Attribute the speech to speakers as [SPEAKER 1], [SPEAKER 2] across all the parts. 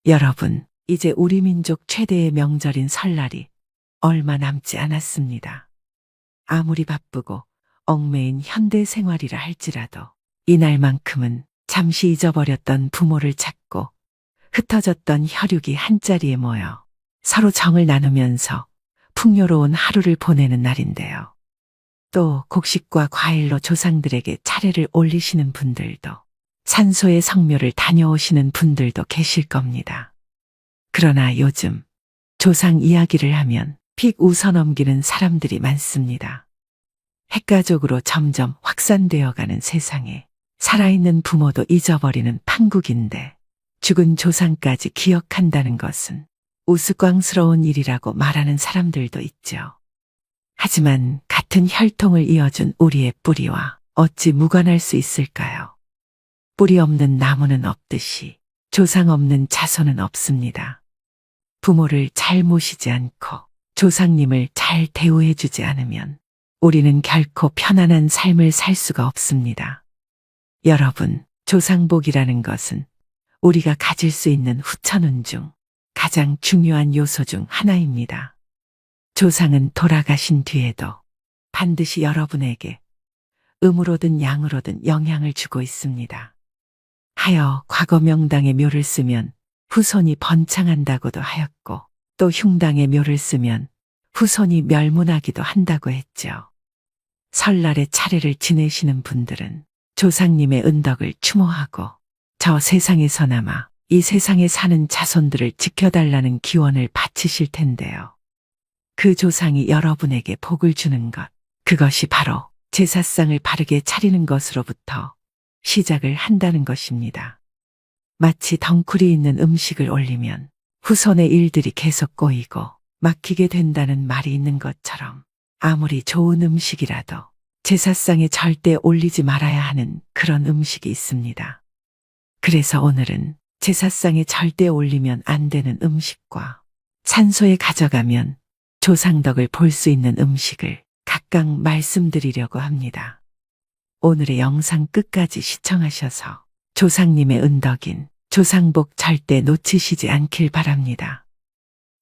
[SPEAKER 1] 여러분, 이제 우리 민족 최대의 명절인 설날이 얼마 남지 않았습니다. 아무리 바쁘고 얽매인 현대 생활이라 할지라도 이날만큼은 잠시 잊어버렸던 부모를 찾고 흩어졌던 혈육이 한자리에 모여 서로 정을 나누면서 풍요로운 하루를 보내는 날인데요. 또 곡식과 과일로 조상들에게 차례를 올리시는 분들도, 산소의 성묘를 다녀오시는 분들도 계실 겁니다. 그러나 요즘 조상 이야기를 하면 픽 웃어넘기는 사람들이 많습니다. 핵가족으로 점점 확산되어가는 세상에 살아있는 부모도 잊어버리는 판국인데, 죽은 조상까지 기억한다는 것은 우스꽝스러운 일이라고 말하는 사람들도 있죠. 하지만 같은 혈통을 이어준 우리의 뿌리와 어찌 무관할 수 있을까요? 뿌리 없는 나무는 없듯이 조상 없는 자손은 없습니다. 부모를 잘 모시지 않고 조상님을 잘 대우해주지 않으면 우리는 결코 편안한 삶을 살 수가 없습니다. 여러분, 조상복이라는 것은 우리가 가질 수 있는 후천운 중 가장 중요한 요소 중 하나입니다. 조상은 돌아가신 뒤에도 반드시 여러분에게 음으로든 양으로든 영향을 주고 있습니다. 하여 과거 명당의 묘를 쓰면 후손이 번창한다고도 하였고, 또 흉당의 묘를 쓰면 후손이 멸문하기도 한다고 했죠. 설날에 차례를 지내시는 분들은 조상님의 은덕을 추모하고 저 세상에서나마 이 세상에 사는 자손들을 지켜달라는 기원을 바치실 텐데요. 그 조상이 여러분에게 복을 주는 것, 그것이 바로 제사상을 바르게 차리는 것으로부터 시작을 한다는 것입니다. 마치 덩쿨이 있는 음식을 올리면 후손의 일들이 계속 꼬이고 막히게 된다는 말이 있는 것처럼, 아무리 좋은 음식이라도 제사상에 절대 올리지 말아야 하는 그런 음식이 있습니다. 그래서 오늘은 제사상에 절대 올리면 안 되는 음식과 산소에 가져가면 조상덕을 볼 수 있는 음식을 각각 말씀드리려고 합니다. 오늘의 영상 끝까지 시청하셔서 조상님의 은덕인 조상복 절대 놓치시지 않길 바랍니다.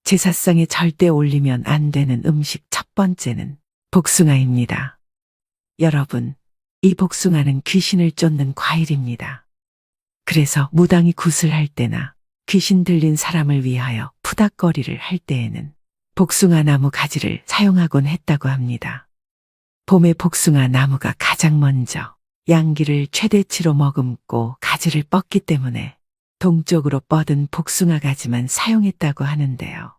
[SPEAKER 1] 제사상에 절대 올리면 안 되는 음식 첫 번째는 복숭아입니다. 여러분, 이 복숭아는 귀신을 쫓는 과일입니다. 그래서 무당이 굿을 할 때나 귀신 들린 사람을 위하여 푸닥거리를 할 때에는 복숭아 나무 가지를 사용하곤 했다고 합니다. 봄에 복숭아 나무가 가장 먼저 양기를 최대치로 머금고 가지를 뻗기 때문에 동쪽으로 뻗은 복숭아 가지만 사용했다고 하는데요.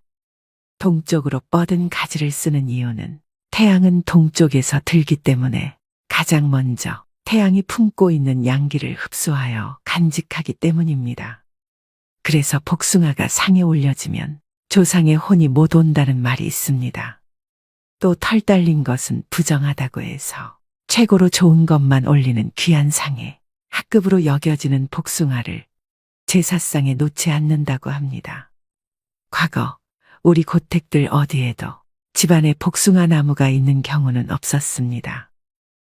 [SPEAKER 1] 동쪽으로 뻗은 가지를 쓰는 이유는 태양은 동쪽에서 들기 때문에 가장 먼저 태양이 품고 있는 양기를 흡수하여 간직하기 때문입니다. 그래서 복숭아가 상에 올려지면 조상의 혼이 못 온다는 말이 있습니다. 또 털 달린 것은 부정하다고 해서 최고로 좋은 것만 올리는 귀한 상에 합급으로 여겨지는 복숭아를 제사상에 놓지 않는다고 합니다. 과거 우리 고택들 어디에도 집안에 복숭아 나무가 있는 경우는 없었습니다.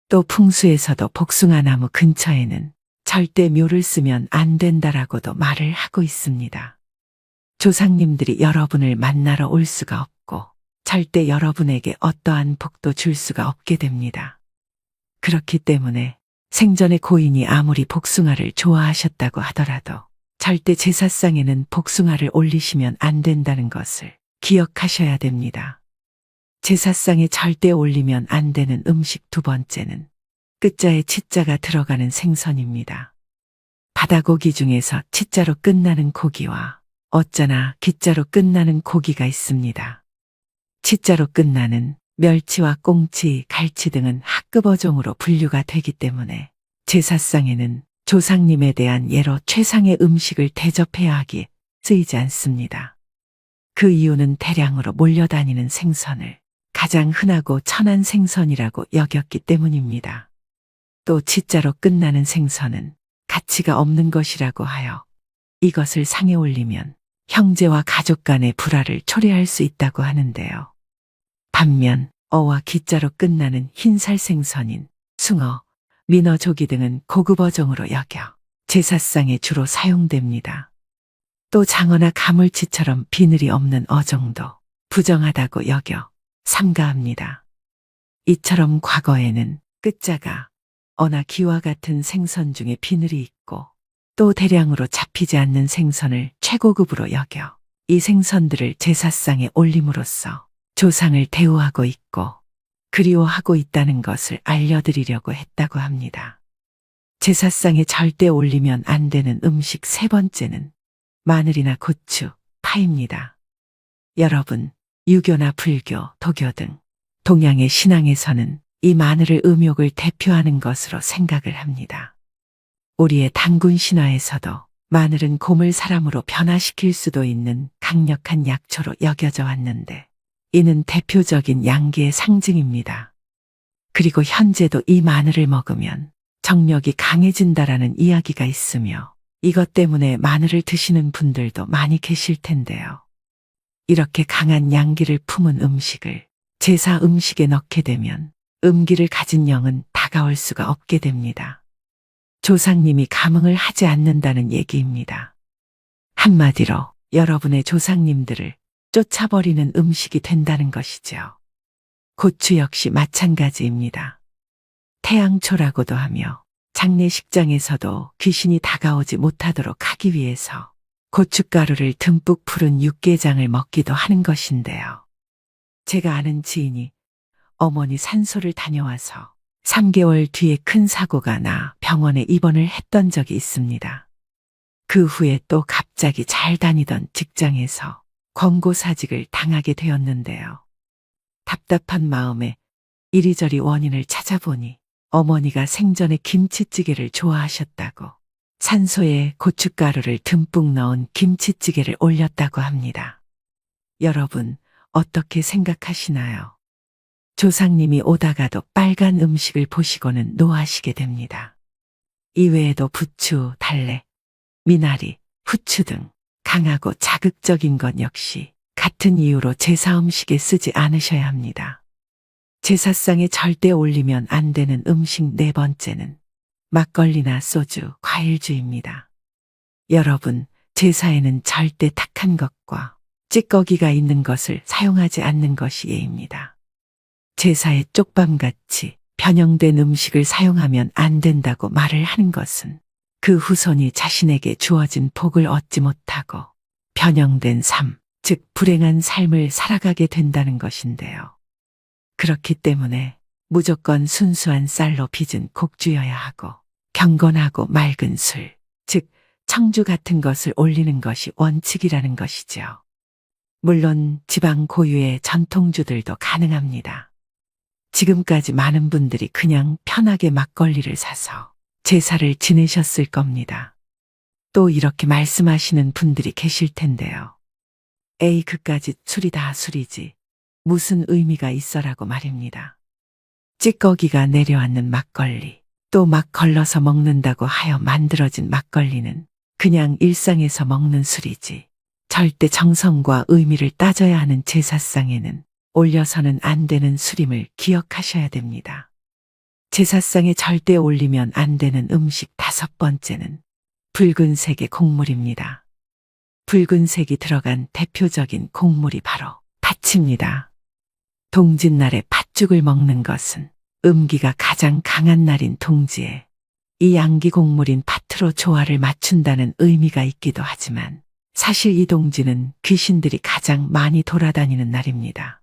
[SPEAKER 1] 또 풍수에서도 복숭아 나무 근처에는 절대 묘를 쓰면 안 된다라고도 말을 하고 있습니다. 조상님들이 여러분을 만나러 올 수가 없고 절대 여러분에게 어떠한 복도 줄 수가 없게 됩니다. 그렇기 때문에 생전에 고인이 아무리 복숭아를 좋아하셨다고 하더라도 절대 제사상에는 복숭아를 올리시면 안 된다는 것을 기억하셔야 됩니다. 제사상에 절대 올리면 안 되는 음식 두 번째는 끝자에 치자가 들어가는 생선입니다. 바다고기 중에서 치자로 끝나는 고기와 어쩌나 기자로 끝나는 고기가 있습니다. 치자로 끝나는 멸치와 꽁치, 갈치 등은 학급 어종으로 분류가 되기 때문에 제사상에는 조상님에 대한 예로 최상의 음식을 대접해야 하기에 쓰이지 않습니다. 그 이유는 대량으로 몰려다니는 생선을 가장 흔하고 천한 생선이라고 여겼기 때문입니다. 또 치자로 끝나는 생선은 가치가 없는 것이라고 하여 이것을 상에 올리면 형제와 가족 간의 불화를 초래할 수 있다고 하는데요. 반면 어와 기자로 끝나는 흰살 생선인 숭어, 민어, 조기 등은 고급 어종으로 여겨 제사상에 주로 사용됩니다. 또 장어나 가물치처럼 비늘이 없는 어종도 부정하다고 여겨 삼가합니다. 이처럼 과거에는 끝자가 어나 기와 같은 생선 중에 비늘이 있고 또 대량으로 잡히지 않는 생선을 최고급으로 여겨 이 생선들을 제사상에 올림으로써 조상을 대우하고 있고 그리워하고 있다는 것을 알려드리려고 했다고 합니다. 제사상에 절대 올리면 안 되는 음식 세 번째는 마늘이나 고추, 파입니다. 여러분, 유교나 불교, 도교 등 동양의 신앙에서는 이 마늘을 음욕을 대표하는 것으로 생각을 합니다. 우리의 단군 신화에서도 마늘은 곰을 사람으로 변화시킬 수도 있는 강력한 약초로 여겨져 왔는데 이는 대표적인 양기의 상징입니다. 그리고 현재도 이 마늘을 먹으면 정력이 강해진다라는 이야기가 있으며 이것 때문에 마늘을 드시는 분들도 많이 계실 텐데요. 이렇게 강한 양기를 품은 음식을 제사 음식에 넣게 되면 음기를 가진 영은 다가올 수가 없게 됩니다. 조상님이 감흥을 하지 않는다는 얘기입니다. 한마디로 여러분의 조상님들을 쫓아버리는 음식이 된다는 것이죠. 고추 역시 마찬가지입니다. 태양초라고도 하며 장례식장에서도 귀신이 다가오지 못하도록 하기 위해서 고춧가루를 듬뿍 풀은 육개장을 먹기도 하는 것인데요. 제가 아는 지인이 어머니 산소를 다녀와서 3개월 뒤에 큰 사고가 나 병원에 입원을 했던 적이 있습니다. 그 후에 또 갑자기 잘 다니던 직장에서 권고사직을 당하게 되었는데요. 답답한 마음에 이리저리 원인을 찾아보니 어머니가 생전에 김치찌개를 좋아하셨다고 산소에 고춧가루를 듬뿍 넣은 김치찌개를 올렸다고 합니다. 여러분, 어떻게 생각하시나요? 조상님이 오다가도 빨간 음식을 보시고는 노하시게 됩니다. 이외에도 부추, 달래, 미나리, 후추 등 강하고 자극적인 것 역시 같은 이유로 제사 음식에 쓰지 않으셔야 합니다. 제사상에 절대 올리면 안 되는 음식 네 번째는 막걸리나 소주, 과일주입니다. 여러분, 제사에는 절대 탁한 것과 찌꺼기가 있는 것을 사용하지 않는 것이 예입니다. 제사에 쪽밤같이 변형된 음식을 사용하면 안 된다고 말을 하는 것은 그 후손이 자신에게 주어진 복을 얻지 못하고 변형된 삶, 즉 불행한 삶을 살아가게 된다는 것인데요. 그렇기 때문에 무조건 순수한 쌀로 빚은 곡주여야 하고 경건하고 맑은 술, 즉 청주 같은 것을 올리는 것이 원칙이라는 것이죠. 물론 지방 고유의 전통주들도 가능합니다. 지금까지 많은 분들이 그냥 편하게 막걸리를 사서 제사를 지내셨을 겁니다. 또 이렇게 말씀하시는 분들이 계실 텐데요. 에이, 그까짓 술이 다 술이지 무슨 의미가 있어라고 말입니다. 찌꺼기가 내려앉는 막걸리, 또 막 걸러서 먹는다고 하여 만들어진 막걸리는 그냥 일상에서 먹는 술이지 절대 정성과 의미를 따져야 하는 제사상에는 올려서는 안 되는 술임을 기억하셔야 됩니다. 제사상에 절대 올리면 안 되는 음식 다섯 번째는 붉은색의 곡물입니다. 붉은색이 들어간 대표적인 곡물이 바로 팥입니다. 동짓날에 팥죽을 먹는 것은 음기가 가장 강한 날인 동지에 이 양기 곡물인 팥으로 조화를 맞춘다는 의미가 있기도 하지만 사실 이 동지는 귀신들이 가장 많이 돌아다니는 날입니다.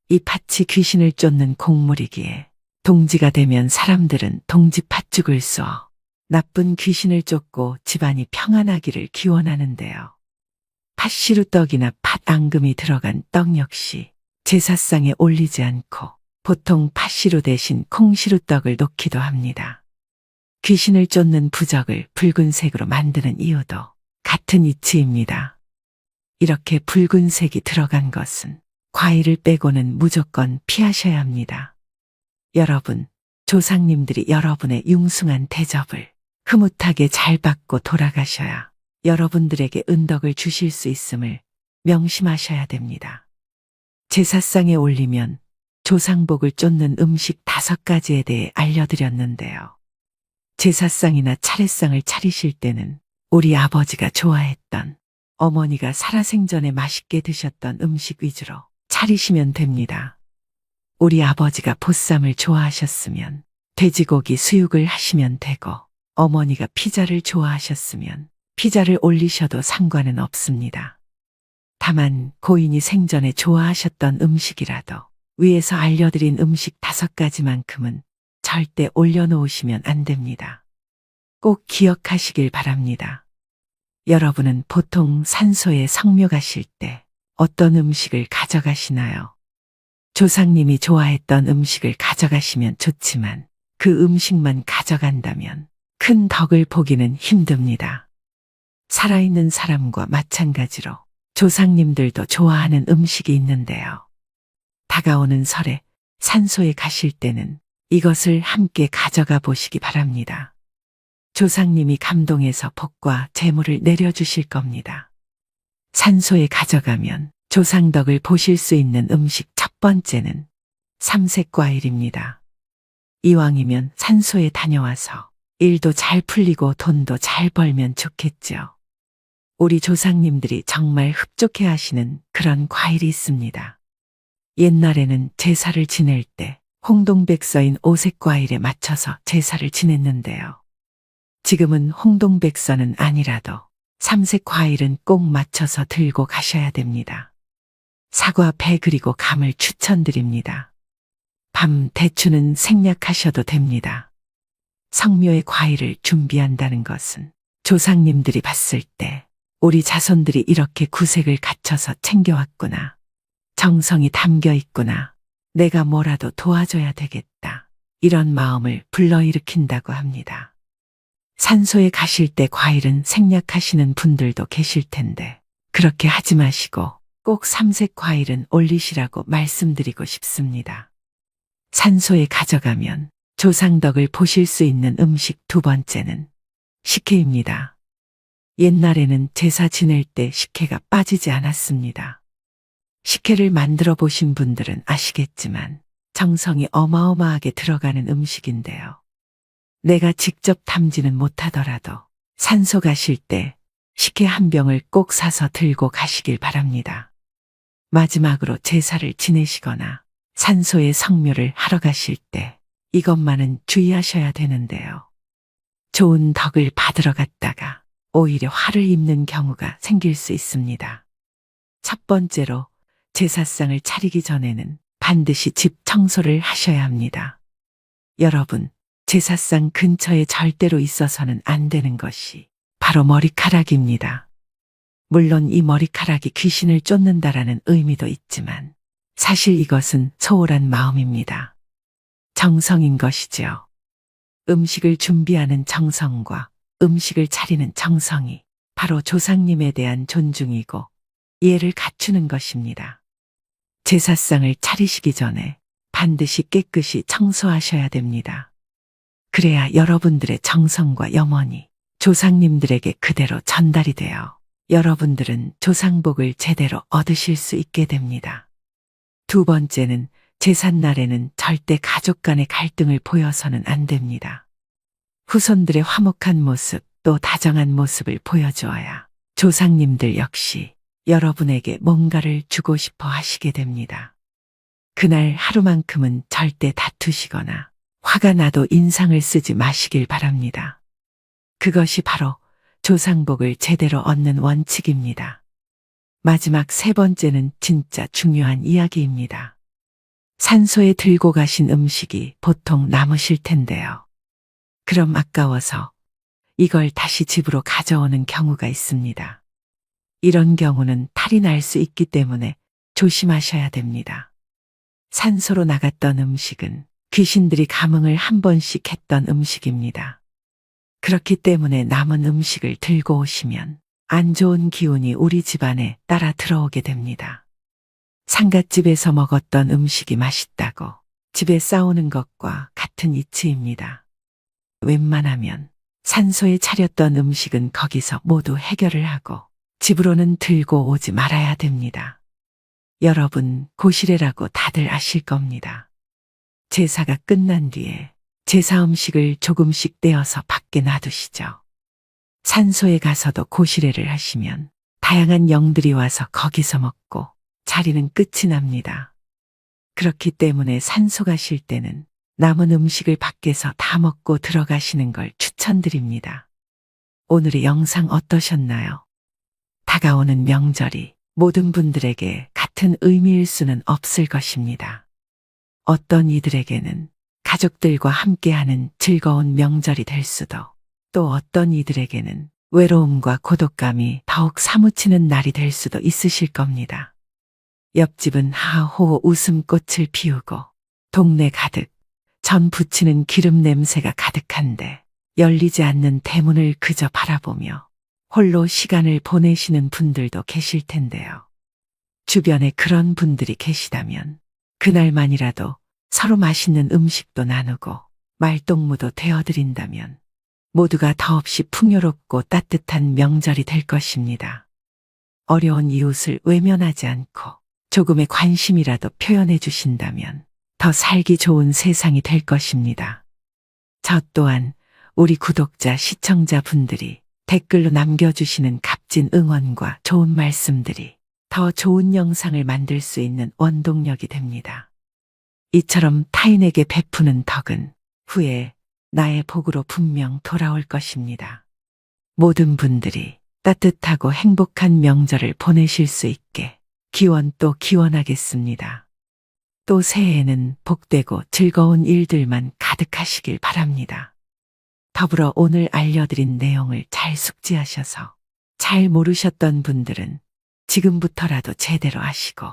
[SPEAKER 1] 이 팥이 귀신을 쫓는 곡물이기에 동지가 되면 사람들은 동지 팥죽을 쏘어 나쁜 귀신을 쫓고 집안이 평안하기를 기원하는데요. 팥시루떡이나 팥앙금이 들어간 떡 역시 제사상에 올리지 않고 보통 팥시루 대신 콩시루떡을 놓기도 합니다. 귀신을 쫓는 부적을 붉은색으로 만드는 이유도 같은 이치입니다. 이렇게 붉은색이 들어간 것은 과일을 빼고는 무조건 피하셔야 합니다. 여러분, 조상님들이 여러분의 융숭한 대접을 흐뭇하게 잘 받고 돌아가셔야 여러분들에게 은덕을 주실 수 있음을 명심하셔야 됩니다. 제사상에 올리면 조상복을 쫓는 음식 5가지에 대해 알려드렸는데요. 제사상이나 차례상을 차리실 때는 우리 아버지가 좋아했던 어머니가 살아생전에 맛있게 드셨던 음식 위주로 차리시면 됩니다. 우리 아버지가 보쌈을 좋아하셨으면 돼지고기 수육을 하시면 되고, 어머니가 피자를 좋아하셨으면 피자를 올리셔도 상관은 없습니다. 다만 고인이 생전에 좋아하셨던 음식이라도 위에서 알려드린 음식 5가지만큼은 절대 올려놓으시면 안 됩니다. 꼭 기억하시길 바랍니다. 여러분은 보통 산소에 성묘 가실 때 어떤 음식을 가져가시나요? 조상님이 좋아했던 음식을 가져가시면 좋지만 그 음식만 가져간다면 큰 덕을 보기는 힘듭니다. 살아있는 사람과 마찬가지로 조상님들도 좋아하는 음식이 있는데요. 다가오는 설에 산소에 가실 때는 이것을 함께 가져가 보시기 바랍니다. 조상님이 감동해서 복과 재물을 내려주실 겁니다. 산소에 가져가면 조상덕을 보실 수 있는 음식 첫 번째는 삼색과일입니다. 이왕이면 산소에 다녀와서 일도 잘 풀리고 돈도 잘 벌면 좋겠죠. 우리 조상님들이 정말 흡족해 하시는 그런 과일이 있습니다. 옛날에는 제사를 지낼 때 홍동백서인 오색과일에 맞춰서 제사를 지냈는데요. 지금은 홍동백서는 아니라도 삼색과일은 꼭 맞춰서 들고 가셔야 됩니다. 사과, 배 그리고 감을 추천드립니다. 밤, 대추는 생략하셔도 됩니다. 성묘의 과일을 준비한다는 것은 조상님들이 봤을 때 우리 자손들이 이렇게 구색을 갖춰서 챙겨왔구나. 정성이 담겨 있구나. 내가 뭐라도 도와줘야 되겠다. 이런 마음을 불러일으킨다고 합니다. 산소에 가실 때 과일은 생략하시는 분들도 계실 텐데 그렇게 하지 마시고 꼭 삼색 과일은 올리시라고 말씀드리고 싶습니다. 산소에 가져가면 조상덕을 보실 수 있는 음식 2번째는 식혜입니다. 옛날에는 제사 지낼 때 식혜가 빠지지 않았습니다. 식혜를 만들어 보신 분들은 아시겠지만 정성이 어마어마하게 들어가는 음식인데요. 내가 직접 담지는 못하더라도 산소 가실 때 식혜 한 병을 꼭 사서 들고 가시길 바랍니다. 마지막으로 제사를 지내시거나 산소에 성묘를 하러 가실 때 이것만은 주의하셔야 되는데요. 좋은 덕을 받으러 갔다가 오히려 화를 입는 경우가 생길 수 있습니다. 첫 번째로 제사상을 차리기 전에는 반드시 집 청소를 하셔야 합니다. 여러분, 제사상 근처에 절대로 있어서는 안 되는 것이 바로 머리카락입니다. 물론 이 머리카락이 귀신을 쫓는다라는 의미도 있지만 사실 이것은 소홀한 마음입니다. 정성인 것이지요. 음식을 준비하는 정성과 음식을 차리는 정성이 바로 조상님에 대한 존중이고 예를 갖추는 것입니다. 제사상을 차리시기 전에 반드시 깨끗이 청소하셔야 됩니다. 그래야 여러분들의 정성과 염원이 조상님들에게 그대로 전달이 되어 여러분들은 조상복을 제대로 얻으실 수 있게 됩니다. 2번째는 제삿날에는 절대 가족 간의 갈등을 보여서는 안 됩니다. 후손들의 화목한 모습 또 다정한 모습을 보여주어야 조상님들 역시 여러분에게 뭔가를 주고 싶어 하시게 됩니다. 그날 하루만큼은 절대 다투시거나 화가 나도 인상을 쓰지 마시길 바랍니다. 그것이 바로 조상복을 제대로 얻는 원칙입니다. 마지막 3번째는 진짜 중요한 이야기입니다. 산소에 들고 가신 음식이 보통 남으실 텐데요. 그럼 아까워서 이걸 다시 집으로 가져오는 경우가 있습니다. 이런 경우는 탈이 날 수 있기 때문에 조심하셔야 됩니다. 산소로 나갔던 음식은 귀신들이 감흥을 한 번씩 했던 음식입니다. 그렇기 때문에 남은 음식을 들고 오시면 안 좋은 기운이 우리 집안에 따라 들어오게 됩니다. 상갓집에서 먹었던 음식이 맛있다고 집에 싸우는 것과 같은 이치입니다. 웬만하면 산소에 차렸던 음식은 거기서 모두 해결을 하고 집으로는 들고 오지 말아야 됩니다. 여러분, 고시래라고 다들 아실 겁니다. 제사가 끝난 뒤에 제사 음식을 조금씩 떼어서 밖에 놔두시죠. 산소에 가서도 고시래를 하시면 다양한 영들이 와서 거기서 먹고 자리는 끝이 납니다. 그렇기 때문에 산소가 쉴 때는 남은 음식을 밖에서 다 먹고 들어가시는 걸 추천드립니다. 오늘의 영상 어떠셨나요? 다가오는 명절이 모든 분들에게 같은 의미일 수는 없을 것입니다. 어떤 이들에게는 가족들과 함께하는 즐거운 명절이 될 수도, 또 어떤 이들에게는 외로움과 고독감이 더욱 사무치는 날이 될 수도 있으실 겁니다. 옆집은 하하호호 웃음꽃을 피우고 동네 가득 전 부치는 기름 냄새가 가득한데 열리지 않는 대문을 그저 바라보며 홀로 시간을 보내시는 분들도 계실 텐데요. 주변에 그런 분들이 계시다면 그날만이라도 서로 맛있는 음식도 나누고 말동무도 되어드린다면 모두가 더없이 풍요롭고 따뜻한 명절이 될 것입니다. 어려운 이웃을 외면하지 않고 조금의 관심이라도 표현해 주신다면 더 살기 좋은 세상이 될 것입니다. 저 또한 우리 구독자, 시청자분들이 댓글로 남겨주시는 값진 응원과 좋은 말씀들이 더 좋은 영상을 만들 수 있는 원동력이 됩니다. 이처럼 타인에게 베푸는 덕은 후에 나의 복으로 분명 돌아올 것입니다. 모든 분들이 따뜻하고 행복한 명절을 보내실 수 있게 기원 또 기원하겠습니다. 또 새해에는 복되고 즐거운 일들만 가득하시길 바랍니다. 더불어 오늘 알려드린 내용을 잘 숙지하셔서 잘 모르셨던 분들은 지금부터라도 제대로 아시고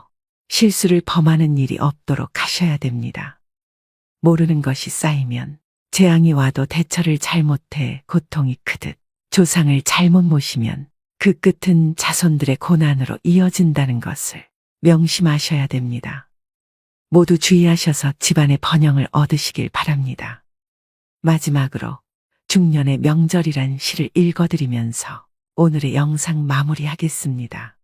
[SPEAKER 1] 실수를 범하는 일이 없도록 하셔야 됩니다. 모르는 것이 쌓이면 재앙이 와도 대처를 잘못해 고통이 크듯 조상을 잘못 모시면 그 끝은 자손들의 고난으로 이어진다는 것을 명심하셔야 됩니다. 모두 주의하셔서 집안의 번영을 얻으시길 바랍니다. 마지막으로 중년의 명절이란 시를 읽어드리면서 오늘의 영상 마무리하겠습니다.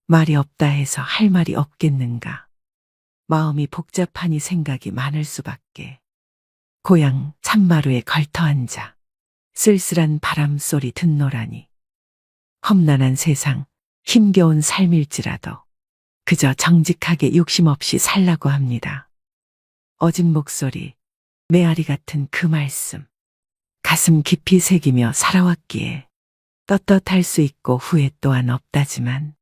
[SPEAKER 1] 말이 없다 해서 할 말이 없겠는가. 마음이 복잡하니 생각이 많을 수밖에. 고향 산마루에 걸터앉아 쓸쓸한 바람소리 듣노라니. 험난한 세상, 힘겨운 삶일지라도 그저 정직하게 욕심 없이 살라고 합니다. 어진 목소리, 메아리 같은 그 말씀. 가슴 깊이 새기며 살아왔기에 떳떳할 수 있고 후회 또한 없다지만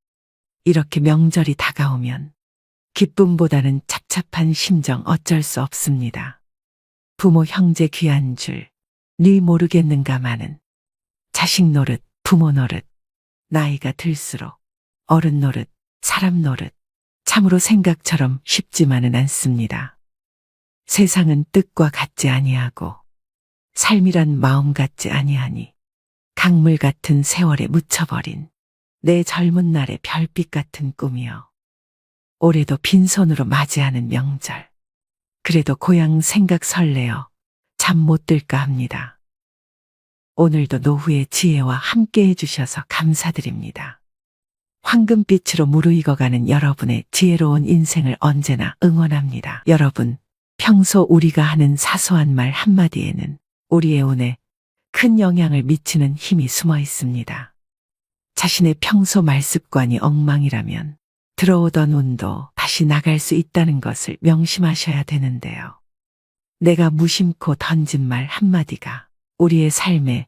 [SPEAKER 1] 이렇게 명절이 다가오면 기쁨보다는 착잡한 심정 어쩔 수 없습니다. 부모 형제 귀한 줄 네 모르겠는가마는 자식 노릇 부모 노릇 나이가 들수록 어른 노릇 사람 노릇 참으로 생각처럼 쉽지만은 않습니다. 세상은 뜻과 같지 아니하고 삶이란 마음 같지 아니하니 강물 같은 세월에 묻혀버린 내 젊은 날의 별빛 같은 꿈이여. 올해도 빈손으로 맞이하는 명절. 그래도 고향 생각 설레어 잠 못 들까 합니다. 오늘도 노후의 지혜와 함께 해주셔서 감사드립니다. 황금빛으로 무르익어가는 여러분의 지혜로운 인생을 언제나 응원합니다. 여러분, 평소 우리가 하는 사소한 말 한마디에는 우리의 운에 큰 영향을 미치는 힘이 숨어 있습니다. 자신의 평소 말습관이 엉망이라면 들어오던 운도 다시 나갈 수 있다는 것을 명심하셔야 되는데요. 내가 무심코 던진 말 한마디가 우리의 삶에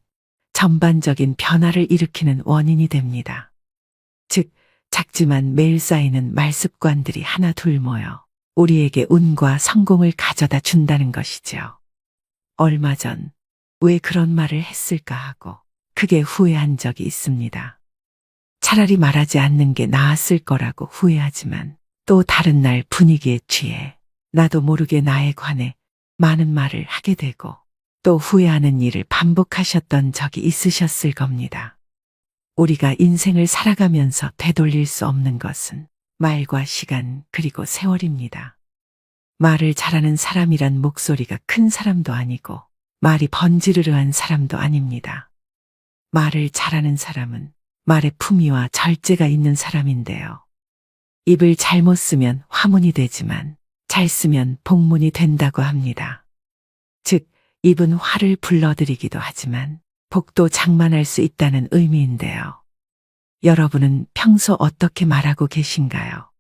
[SPEAKER 1] 전반적인 변화를 일으키는 원인이 됩니다. 즉, 작지만 매일 쌓이는 말습관들이 하나 둘 모여 우리에게 운과 성공을 가져다 준다는 것이죠. 얼마 전 왜 그런 말을 했을까 하고 크게 후회한 적이 있습니다. 차라리 말하지 않는 게 나았을 거라고 후회하지만 또 다른 날 분위기에 취해 나도 모르게 나에 관해 많은 말을 하게 되고 또 후회하는 일을 반복하셨던 적이 있으셨을 겁니다. 우리가 인생을 살아가면서 되돌릴 수 없는 것은 말과 시간 그리고 세월입니다. 말을 잘하는 사람이란 목소리가 큰 사람도 아니고 말이 번지르르한 사람도 아닙니다. 말을 잘하는 사람은 말의 품위와 절제가 있는 사람인데요. 입을 잘못 쓰면 화문이 되지만 잘 쓰면 복문이 된다고 합니다. 즉, 입은 화를 불러들이기도 하지만 복도 장만할 수 있다는 의미인데요. 여러분은 평소 어떻게 말하고 계신가요?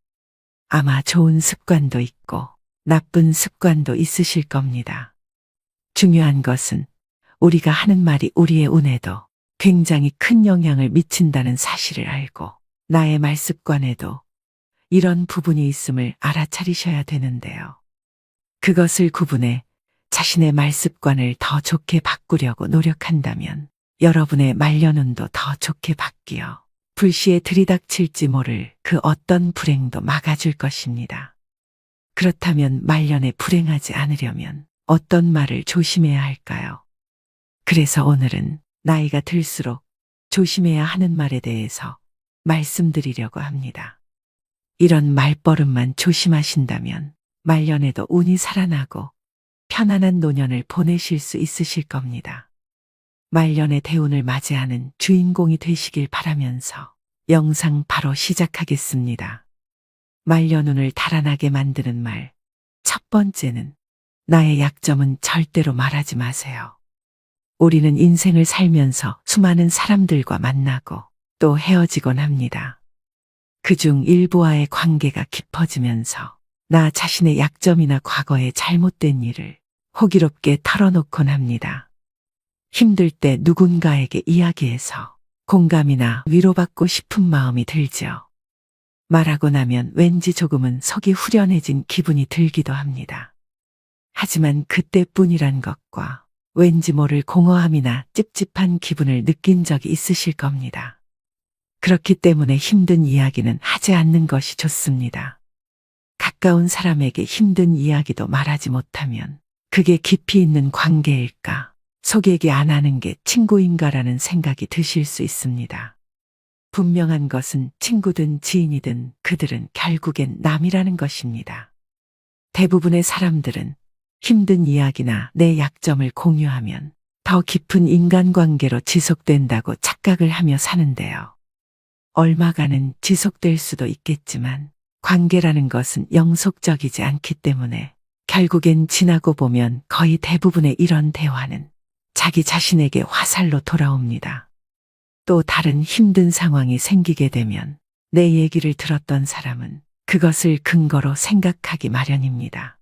[SPEAKER 1] 아마 좋은 습관도 있고 나쁜 습관도 있으실 겁니다. 중요한 것은 우리가 하는 말이 우리의 운에도 굉장히 큰 영향을 미친다는 사실을 알고 나의 말 습관에도 이런 부분이 있음을 알아차리셔야 되는데요. 그것을 구분해 자신의 말 습관을 더 좋게 바꾸려고 노력한다면 여러분의 말년운도 더 좋게 바뀌어 불시에 들이닥칠지 모를 그 어떤 불행도 막아줄 것입니다. 그렇다면 말년에 불행하지 않으려면 어떤 말을 조심해야 할까요? 그래서 오늘은 나이가 들수록 조심해야 하는 말에 대해서 말씀드리려고 합니다. 이런 말버릇만 조심하신다면 말년에도 운이 살아나고 편안한 노년을 보내실 수 있으실 겁니다. 말년의 대운을 맞이하는 주인공이 되시길 바라면서 영상 바로 시작하겠습니다. 말년운을 달아나게 만드는 말. 첫 번째는 나의 약점은 절대로 말하지 마세요. 우리는 인생을 살면서 수많은 사람들과 만나고 또 헤어지곤 합니다. 그중 일부와의 관계가 깊어지면서 나 자신의 약점이나 과거의 잘못된 일을 호기롭게 털어놓곤 합니다. 힘들 때 누군가에게 이야기해서 공감이나 위로받고 싶은 마음이 들죠. 말하고 나면 왠지 조금은 속이 후련해진 기분이 들기도 합니다. 하지만 그때뿐이란 것과 왠지 모를 공허함이나 찝찝한 기분을 느낀 적이 있으실 겁니다. 그렇기 때문에 힘든 이야기는 하지 않는 것이 좋습니다. 가까운 사람에게 힘든 이야기도 말하지 못하면 그게 깊이 있는 관계일까, 속 얘기 안 하는 게 친구인가라는 생각이 드실 수 있습니다. 분명한 것은 친구든 지인이든 그들은 결국엔 남이라는 것입니다. 대부분의 사람들은 힘든 이야기나 내 약점을 공유하면 더 깊은 인간관계로 지속된다고 착각을 하며 사는데요. 얼마간은 지속될 수도 있겠지만 관계라는 것은 영속적이지 않기 때문에 결국엔 지나고 보면 거의 대부분의 이런 대화는 자기 자신에게 화살로 돌아옵니다. 또 다른 힘든 상황이 생기게 되면 내 얘기를 들었던 사람은 그것을 근거로 생각하기 마련입니다.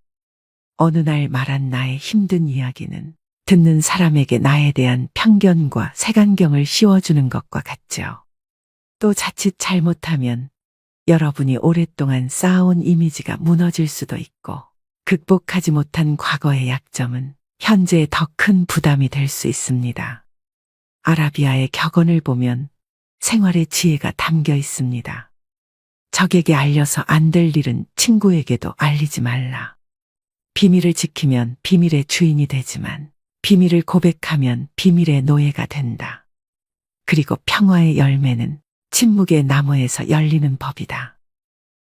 [SPEAKER 1] 어느 날 말한 나의 힘든 이야기는 듣는 사람에게 나에 대한 편견과 색안경을 씌워주는 것과 같죠. 또 자칫 잘못하면 여러분이 오랫동안 쌓아온 이미지가 무너질 수도 있고 극복하지 못한 과거의 약점은 현재에 더 큰 부담이 될 수 있습니다. 아라비아의 격언을 보면 생활의 지혜가 담겨 있습니다. 적에게 알려서 안 될 일은 친구에게도 알리지 말라. 비밀을 지키면 비밀의 주인이 되지만 비밀을 고백하면 비밀의 노예가 된다. 그리고 평화의 열매는 침묵의 나무에서 열리는 법이다.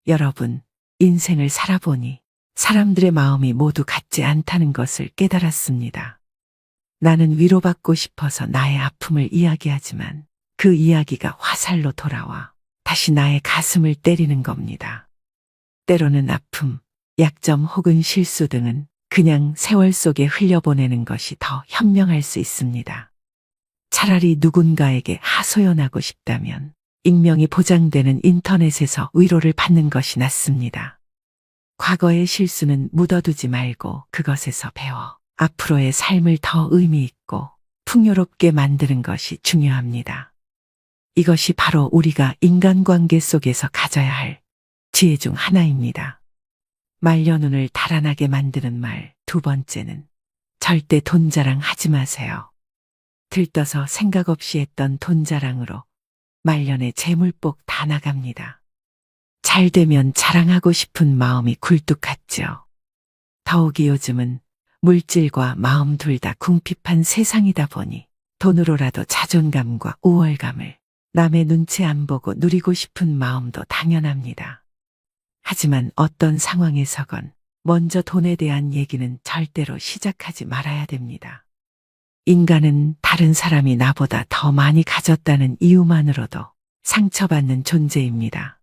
[SPEAKER 1] 여러분, 인생을 살아보니 사람들의 마음이 모두 같지 않다는 것을 깨달았습니다. 나는 위로받고 싶어서 나의 아픔을 이야기하지만 그 이야기가 화살로 돌아와 다시 나의 가슴을 때리는 겁니다. 때로는 아픔, 약점 혹은 실수 등은 그냥 세월 속에 흘려보내는 것이 더 현명할 수 있습니다. 차라리 누군가에게 하소연하고 싶다면 익명이 보장되는 인터넷에서 위로를 받는 것이 낫습니다. 과거의 실수는 묻어두지 말고 그것에서 배워 앞으로의 삶을 더 의미 있고 풍요롭게 만드는 것이 중요합니다. 이것이 바로 우리가 인간관계 속에서 가져야 할 지혜 중 하나입니다. 말년운을 달아나게 만드는 말. 두 번째는 절대 돈 자랑 하지 마세요. 들떠서 생각 없이 했던 돈 자랑으로 말년에 재물복 다 나갑니다. 잘 되면 자랑하고 싶은 마음이 굴뚝 같죠. 더욱이 요즘은 물질과 마음 둘 다 궁핍한 세상이다 보니 돈으로라도 자존감과 우월감을 남의 눈치 안 보고 누리고 싶은 마음도 당연합니다. 하지만 어떤 상황에서건 먼저 돈에 대한 얘기는 절대로 시작하지 말아야 됩니다. 인간은 다른 사람이 나보다 더 많이 가졌다는 이유만으로도 상처받는 존재입니다.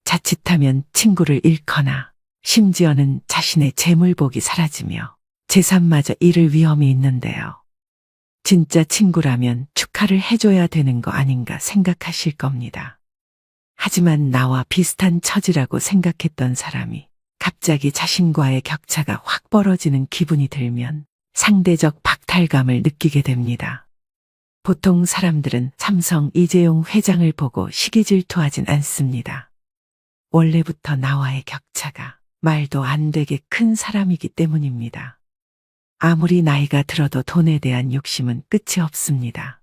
[SPEAKER 1] 자칫하면 친구를 잃거나 심지어는 자신의 재물복이 사라지며 재산마저 잃을 위험이 있는데요. 진짜 친구라면 축하를 해줘야 되는 거 아닌가 생각하실 겁니다. 하지만 나와 비슷한 처지라고 생각했던 사람이 갑자기 자신과의 격차가 확 벌어지는 기분이 들면 상대적 박탈감을 느끼게 됩니다. 보통 사람들은 삼성 이재용 회장을 보고 시기 질투하진 않습니다. 원래부터 나와의 격차가 말도 안 되게 큰 사람이기 때문입니다. 아무리 나이가 들어도 돈에 대한 욕심은 끝이 없습니다.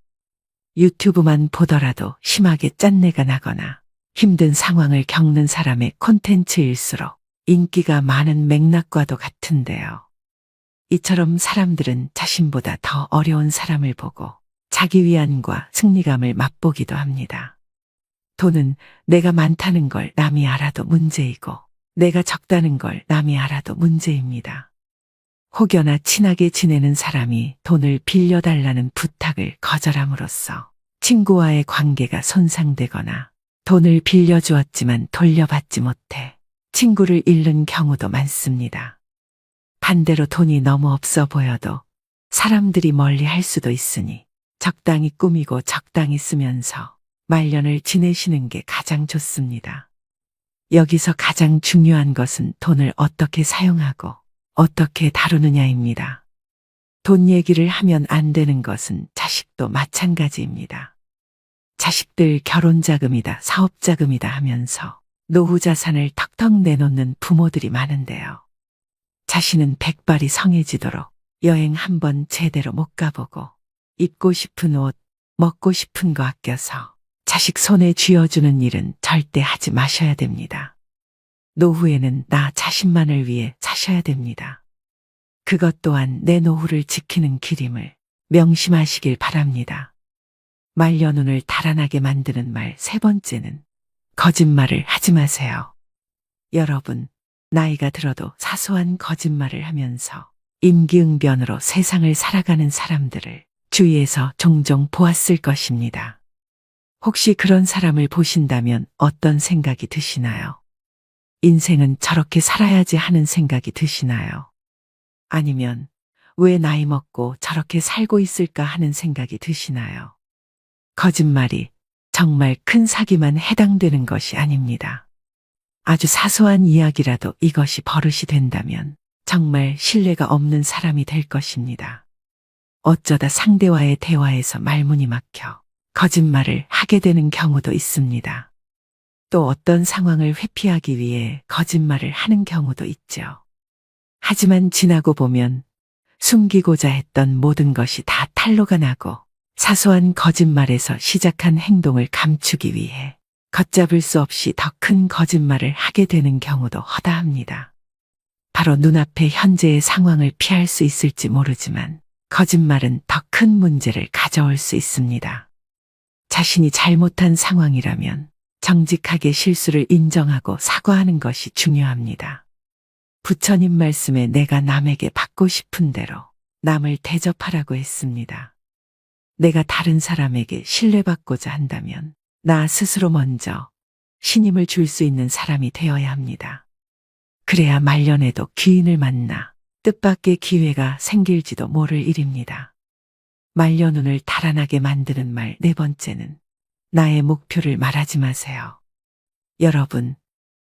[SPEAKER 1] 유튜브만 보더라도 심하게 짠내가 나거나 힘든 상황을 겪는 사람의 콘텐츠일수록 인기가 많은 맥락과도 같은데요. 이처럼 사람들은 자신보다 더 어려운 사람을 보고 자기 위안과 승리감을 맛보기도 합니다. 돈은 내가 많다는 걸 남이 알아도 문제이고 내가 적다는 걸 남이 알아도 문제입니다. 혹여나 친하게 지내는 사람이 돈을 빌려달라는 부탁을 거절함으로써 친구와의 관계가 손상되거나 돈을 빌려주었지만 돌려받지 못해 친구를 잃는 경우도 많습니다. 반대로 돈이 너무 없어 보여도 사람들이 멀리 할 수도 있으니 적당히 꾸미고 적당히 쓰면서 말년을 지내시는 게 가장 좋습니다. 여기서 가장 중요한 것은 돈을 어떻게 사용하고 어떻게 다루느냐입니다. 돈 얘기를 하면 안 되는 것은 자식도 마찬가지입니다. 자식들 결혼 자금이다, 사업 자금이다 하면서 노후 자산을 턱턱 내놓는 부모들이 많은데요. 자신은 백발이 성해지도록 여행 한번 제대로 못 가보고 입고 싶은 옷, 먹고 싶은 거 아껴서 자식 손에 쥐어주는 일은 절대 하지 마셔야 됩니다. 노후에는 나 자신만을 위해 사셔야 됩니다. 그것 또한 내 노후를 지키는 길임을 명심하시길 바랍니다. 말년운을 달아나게 만드는 말 세 번째는 거짓말을 하지 마세요. 여러분, 나이가 들어도 사소한 거짓말을 하면서 임기응변으로 세상을 살아가는 사람들을 주위에서 종종 보았을 것입니다. 혹시 그런 사람을 보신다면 어떤 생각이 드시나요? 인생은 저렇게 살아야지 하는 생각이 드시나요? 아니면 왜 나이 먹고 저렇게 살고 있을까 하는 생각이 드시나요? 거짓말이 정말 큰 사기만 해당되는 것이 아닙니다. 아주 사소한 이야기라도 이것이 버릇이 된다면 정말 신뢰가 없는 사람이 될 것입니다. 어쩌다 상대와의 대화에서 말문이 막혀 거짓말을 하게 되는 경우도 있습니다. 또 어떤 상황을 회피하기 위해 거짓말을 하는 경우도 있죠. 하지만 지나고 보면 숨기고자 했던 모든 것이 다 탄로가 나고 사소한 거짓말에서 시작한 행동을 감추기 위해 걷잡을 수 없이 더 큰 거짓말을 하게 되는 경우도 허다합니다. 바로 눈앞의 현재의 상황을 피할 수 있을지 모르지만 거짓말은 더 큰 문제를 가져올 수 있습니다. 자신이 잘못한 상황이라면 정직하게 실수를 인정하고 사과하는 것이 중요합니다. 부처님 말씀에 내가 남에게 받고 싶은 대로 남을 대접하라고 했습니다. 내가 다른 사람에게 신뢰받고자 한다면 나 스스로 먼저 신임을 줄 수 있는 사람이 되어야 합니다. 그래야 말년에도 귀인을 만나 뜻밖의 기회가 생길지도 모를 일입니다. 말년운을 달아나게 만드는 말 네 번째는 나의 목표를 말하지 마세요.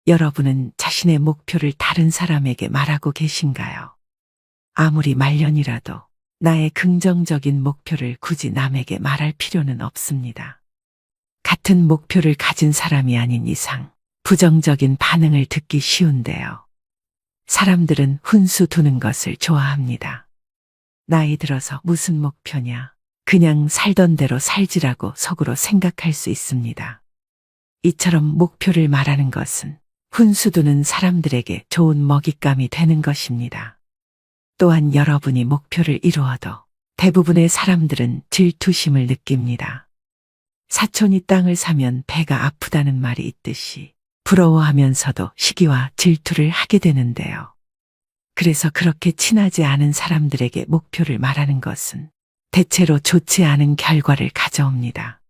[SPEAKER 1] 여러분은 자신의 목표를 다른 사람에게 말하고 계신가요? 아무리 말년이라도 나의 긍정적인 목표를 굳이 남에게 말할 필요는 없습니다. 같은 목표를 가진 사람이 아닌 이상 부정적인 반응을 듣기 쉬운데요. 사람들은 훈수 두는 것을 좋아합니다. 나이 들어서 무슨 목표냐? 그냥 살던 대로 살지라고 속으로 생각할 수 있습니다. 이처럼 목표를 말하는 것은 훈수 두는 사람들에게 좋은 먹잇감이 되는 것입니다. 또한 여러분이 목표를 이루어도 대부분의 사람들은 질투심을 느낍니다. 사촌이 땅을 사면 배가 아프다는 말이 있듯이 부러워하면서도 시기와 질투를 하게 되는데요. 그래서 그렇게 친하지 않은 사람들에게 목표를 말하는 것은 대체로 좋지 않은 결과를 가져옵니다.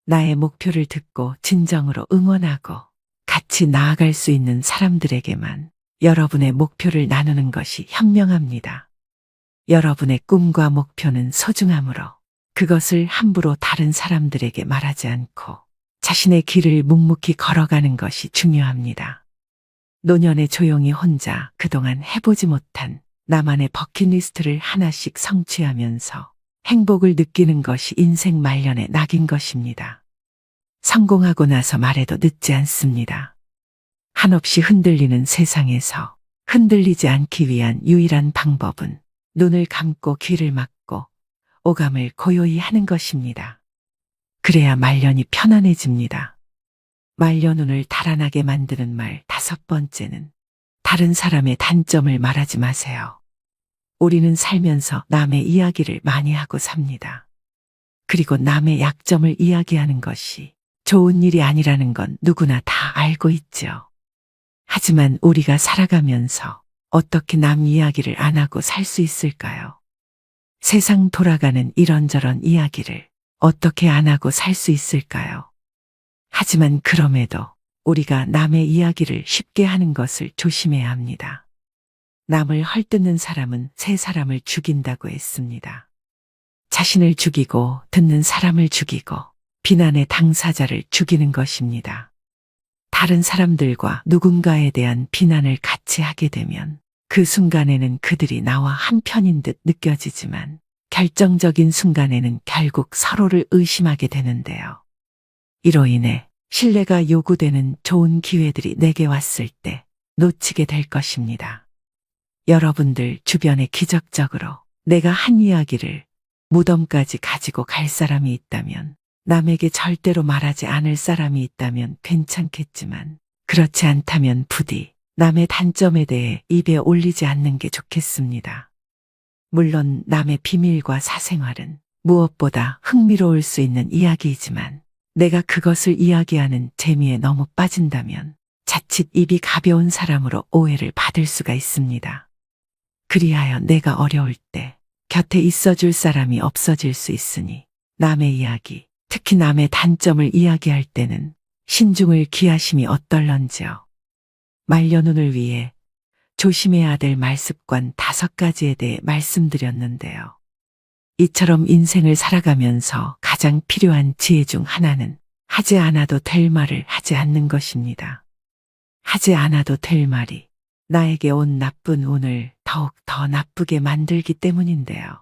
[SPEAKER 1] 나의 목표를 듣고 진정으로 응원하고 같이 나아갈 수 있는 사람들에게만 여러분의 목표를 나누는 것이 현명합니다. 여러분의 꿈과 목표는 소중하므로 그것을 함부로 다른 사람들에게 말하지 않고 자신의 길을 묵묵히 걸어가는 것이 중요합니다. 노년에 조용히 혼자 그동안 해보지 못한 나만의 버킷리스트를 하나씩 성취하면서 행복을 느끼는 것이 인생 말년의 낙인 것입니다. 성공하고 나서 말해도 늦지 않습니다. 한없이 흔들리는 세상에서 흔들리지 않기 위한 유일한 방법은 눈을 감고 귀를 막고 오감을 고요히 하는 것입니다. 그래야 말년이 편안해집니다. 말년운을 달아나게 만드는 말 5번째는 다른 사람의 단점을 말하지 마세요. 우리는 살면서 남의 이야기를 많이 하고 삽니다. 그리고 남의 약점을 이야기하는 것이 좋은 일이 아니라는 건 누구나 다 알고 있죠. 하지만 우리가 살아가면서 어떻게 남 이야기를 안 하고 살 수 있을까요? 세상 돌아가는 이런저런 이야기를 어떻게 안 하고 살 수 있을까요? 하지만 그럼에도 우리가 남의 이야기를 쉽게 하는 것을 조심해야 합니다. 남을 헐뜯는 사람은 새 사람을 죽인다고 했습니다. 자신을 죽이고 듣는 사람을 죽이고 비난의 당사자를 죽이는 것입니다. 다른 사람들과 누군가에 대한 비난을 같이 하게 되면 그 순간에는 그들이 나와 한편인 듯 느껴지지만 결정적인 순간에는 결국 서로를 의심하게 되는데요. 이로 인해 신뢰가 요구되는 좋은 기회들이 내게 왔을 때 놓치게 될 것입니다. 여러분들 주변에 기적적으로 내가 한 이야기를 무덤까지 가지고 갈 사람이 있다면, 남에게 절대로 말하지 않을 사람이 있다면 괜찮겠지만, 그렇지 않다면 부디 남의 단점에 대해 입에 올리지 않는 게 좋겠습니다. 물론 남의 비밀과 사생활은 무엇보다 흥미로울 수 있는 이야기이지만 내가 그것을 이야기하는 재미에 너무 빠진다면 자칫 입이 가벼운 사람으로 오해를 받을 수가 있습니다. 그리하여 내가 어려울 때 곁에 있어줄 사람이 없어질 수 있으니 남의 이야기, 특히 남의 단점을 이야기할 때는 신중을 기하심이 어떨런지요. 말년운을 위해 조심해야 될 말습관 5가지에 대해 말씀드렸는데요. 이처럼 인생을 살아가면서 가장 필요한 지혜 중 하나는 하지 않아도 될 말을 하지 않는 것입니다. 하지 않아도 될 말이 나에게 온 나쁜 운을 더욱 더 나쁘게 만들기 때문인데요.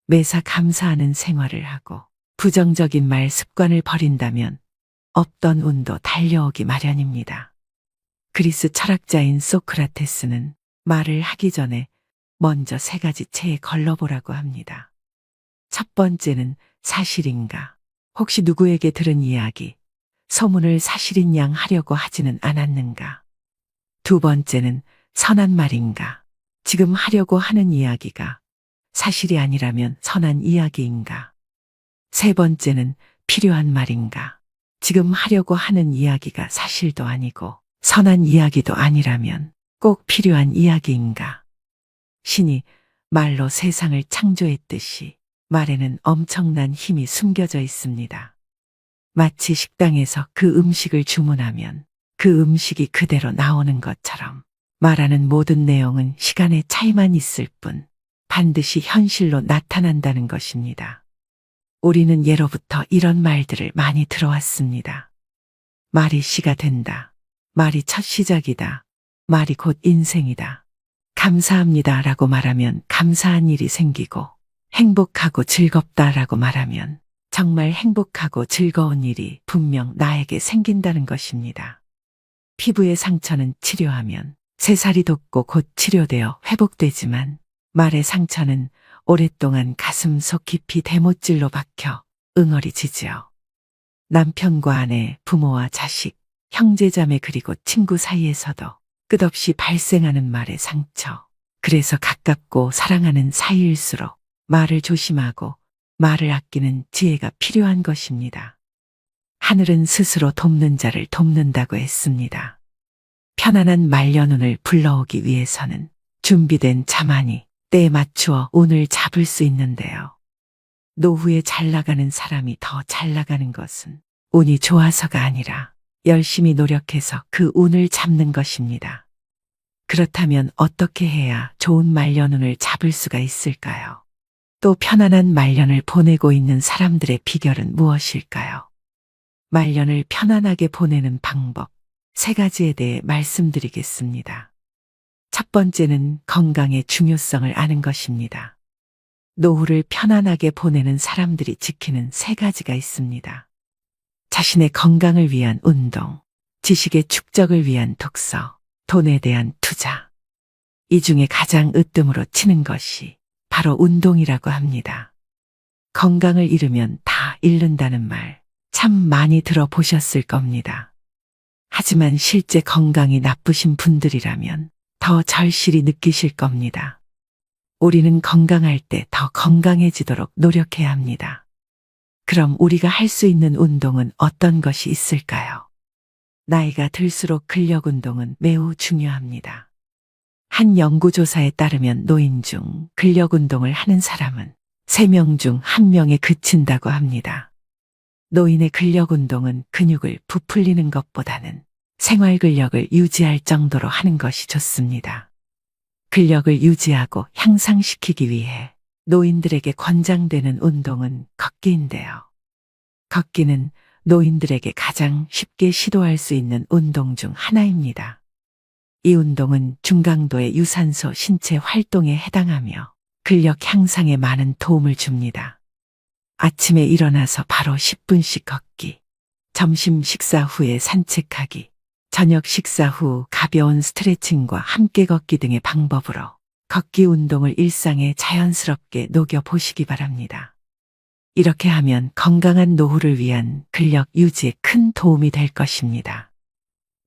[SPEAKER 1] 매사 감사하는 생활을 하고 부정적인 말 습관을 버린다면 없던 운도 달려오기 마련입니다. 그리스 철학자인 소크라테스는 말을 하기 전에 먼저 3가지 체에 걸러보라고 합니다. 첫 번째는 사실인가? 혹시 누구에게 들은 이야기, 소문을 사실인 양 하려고 하지는 않았는가? 2번째는 선한 말인가? 지금 하려고 하는 이야기가 사실이 아니라면 선한 이야기인가? 3번째는 필요한 말인가? 지금 하려고 하는 이야기가 사실도 아니고 선한 이야기도 아니라면 꼭 필요한 이야기인가? 신이 말로 세상을 창조했듯이 말에는 엄청난 힘이 숨겨져 있습니다. 마치 식당에서 그 음식을 주문하면 그 음식이 그대로 나오는 것처럼 말하는 모든 내용은 시간의 차이만 있을 뿐 반드시 현실로 나타난다는 것입니다. 우리는 예로부터 이런 말들을 많이 들어왔습니다. 말이 시가 된다. 말이 첫 시작이다. 말이 곧 인생이다. 감사합니다 라고 말하면 감사한 일이 생기고, 행복하고 즐겁다라고 말하면 정말 행복하고 즐거운 일이 분명 나에게 생긴다는 것입니다. 피부의 상처는 치료하면 새살이 돋고 곧 치료되어 회복되지만 말의 상처는 오랫동안 가슴 속 깊이 대못질로 박혀 응어리지지요. 남편과 아내, 부모와 자식, 형제자매 그리고 친구 사이에서도 끝없이 발생하는 말의 상처. 그래서 가깝고 사랑하는 사이일수록 말을 조심하고 말을 아끼는 지혜가 필요한 것입니다. 하늘은 스스로 돕는 자를 돕는다고 했습니다. 편안한 말년운을 불러오기 위해서는 준비된 자만이 때에 맞추어 운을 잡을 수 있는데요. 노후에 잘 나가는 사람이 더 잘 나가는 것은 운이 좋아서가 아니라 열심히 노력해서 그 운을 잡는 것입니다. 그렇다면 어떻게 해야 좋은 말년운을 잡을 수가 있을까요? 또 편안한 말년을 보내고 있는 사람들의 비결은 무엇일까요? 말년을 편안하게 보내는 방법 3가지에 대해 말씀드리겠습니다. 첫 번째는 건강의 중요성을 아는 것입니다. 노후를 편안하게 보내는 사람들이 지키는 3가지가 있습니다. 자신의 건강을 위한 운동, 지식의 축적을 위한 독서, 돈에 대한 투자. 이 중에 가장 으뜸으로 치는 것이 바로 운동이라고 합니다. 건강을 잃으면 다 잃는다는 말 참 많이 들어보셨을 겁니다. 하지만 실제 건강이 나쁘신 분들이라면 더 절실히 느끼실 겁니다. 우리는 건강할 때 더 건강해지도록 노력해야 합니다. 그럼 우리가 할 수 있는 운동은 어떤 것이 있을까요? 나이가 들수록 근력 운동은 매우 중요합니다. 한 연구조사에 따르면 노인 중 근력 운동을 하는 사람은 3명 중 1명에 그친다고 합니다. 노인의 근력 운동은 근육을 부풀리는 것보다는 생활 근력을 유지할 정도로 하는 것이 좋습니다. 근력을 유지하고 향상시키기 위해 노인들에게 권장되는 운동은 걷기인데요. 걷기는 노인들에게 가장 쉽게 시도할 수 있는 운동 중 하나입니다. 이 운동은 중강도의 유산소 신체 활동에 해당하며 근력 향상에 많은 도움을 줍니다. 아침에 일어나서 바로 10분씩 걷기, 점심 식사 후에 산책하기, 저녁 식사 후 가벼운 스트레칭과 함께 걷기 등의 방법으로 걷기 운동을 일상에 자연스럽게 녹여 보시기 바랍니다. 이렇게 하면 건강한 노후를 위한 근력 유지에 큰 도움이 될 것입니다.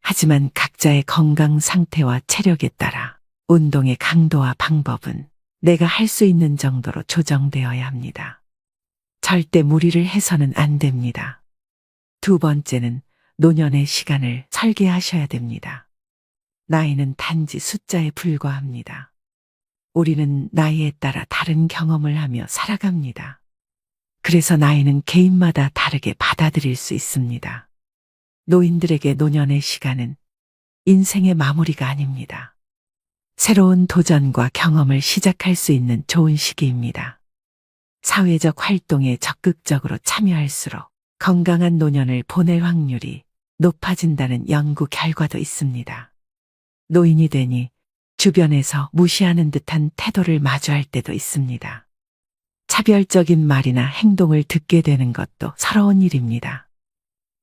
[SPEAKER 1] 하지만 각자의 건강 상태와 체력에 따라 운동의 강도와 방법은 내가 할 수 있는 정도로 조정되어야 합니다. 절대 무리를 해서는 안 됩니다. 두 번째는 노년의 시간을 설계하셔야 됩니다. 나이는 단지 숫자에 불과합니다. 우리는 나이에 따라 다른 경험을 하며 살아갑니다. 그래서 나이는 개인마다 다르게 받아들일 수 있습니다. 노인들에게 노년의 시간은 인생의 마무리가 아닙니다. 새로운 도전과 경험을 시작할 수 있는 좋은 시기입니다. 사회적 활동에 적극적으로 참여할수록 건강한 노년을 보낼 확률이 높아진다는 연구 결과도 있습니다. 노인이 되니 주변에서 무시하는 듯한 태도를 마주할 때도 있습니다. 차별적인 말이나 행동을 듣게 되는 것도 서러운 일입니다.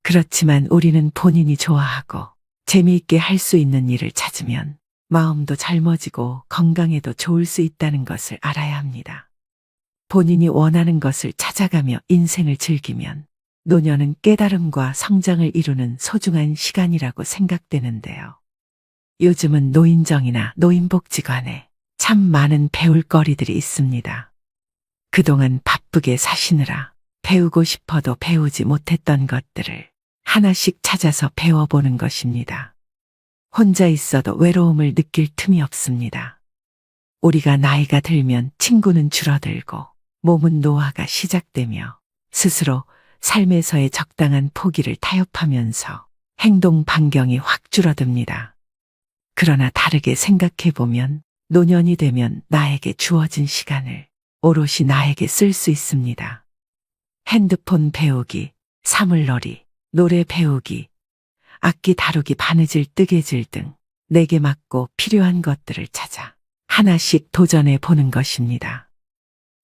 [SPEAKER 1] 그렇지만 우리는 본인이 좋아하고 재미있게 할 수 있는 일을 찾으면 마음도 젊어지고 건강에도 좋을 수 있다는 것을 알아야 합니다. 본인이 원하는 것을 찾아가며 인생을 즐기면 노년은 깨달음과 성장을 이루는 소중한 시간이라고 생각되는데요. 요즘은 노인정이나 노인복지관에 참 많은 배울 거리들이 있습니다. 그동안 바쁘게 사시느라 배우고 싶어도 배우지 못했던 것들을 하나씩 찾아서 배워보는 것입니다. 혼자 있어도 외로움을 느낄 틈이 없습니다. 우리가 나이가 들면 친구는 줄어들고 몸은 노화가 시작되며 스스로 삶에서의 적당한 포기를 타협하면서 행동 반경이 확 줄어듭니다. 그러나 다르게 생각해보면 노년이 되면 나에게 주어진 시간을 오롯이 나에게 쓸 수 있습니다. 핸드폰 배우기, 사물놀이, 노래 배우기, 악기 다루기, 바느질, 뜨개질 등 내게 맞고 필요한 것들을 찾아 하나씩 도전해 보는 것입니다.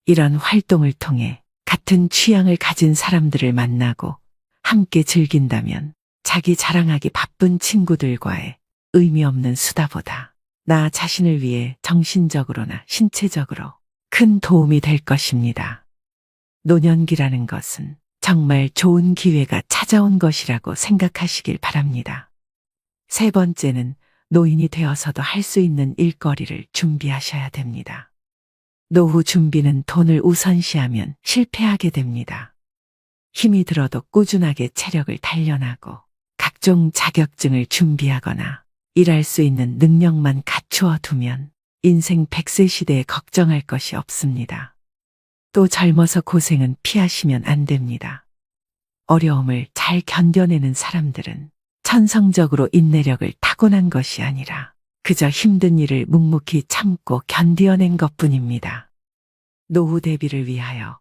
[SPEAKER 1] 이런 활동을 통해 같은 취향을 가진 사람들을 만나고 함께 즐긴다면 자기 자랑하기 바쁜 친구들과의 의미 없는 수다보다 나 자신을 위해 정신적으로나 신체적으로 큰 도움이 될 것입니다. 노년기라는 것은 정말 좋은 기회가 찾아온 것이라고 생각하시길 바랍니다. 세 번째는 노인이 되어서도 할 수 있는 일거리를 준비하셔야 됩니다. 노후 준비는 돈을 우선시하면 실패하게 됩니다. 힘이 들어도 꾸준하게 체력을 단련하고 각종 자격증을 준비하거나 일할 수 있는 능력만 갖추어 두면 인생 100세 시대에 걱정할 것이 없습니다. 또 젊어서 고생은 피하시면 안 됩니다. 어려움을 잘 견뎌내는 사람들은 천성적으로 인내력을 타고난 것이 아니라 그저 힘든 일을 묵묵히 참고 견디어낸 것뿐입니다. 노후 대비를 위하여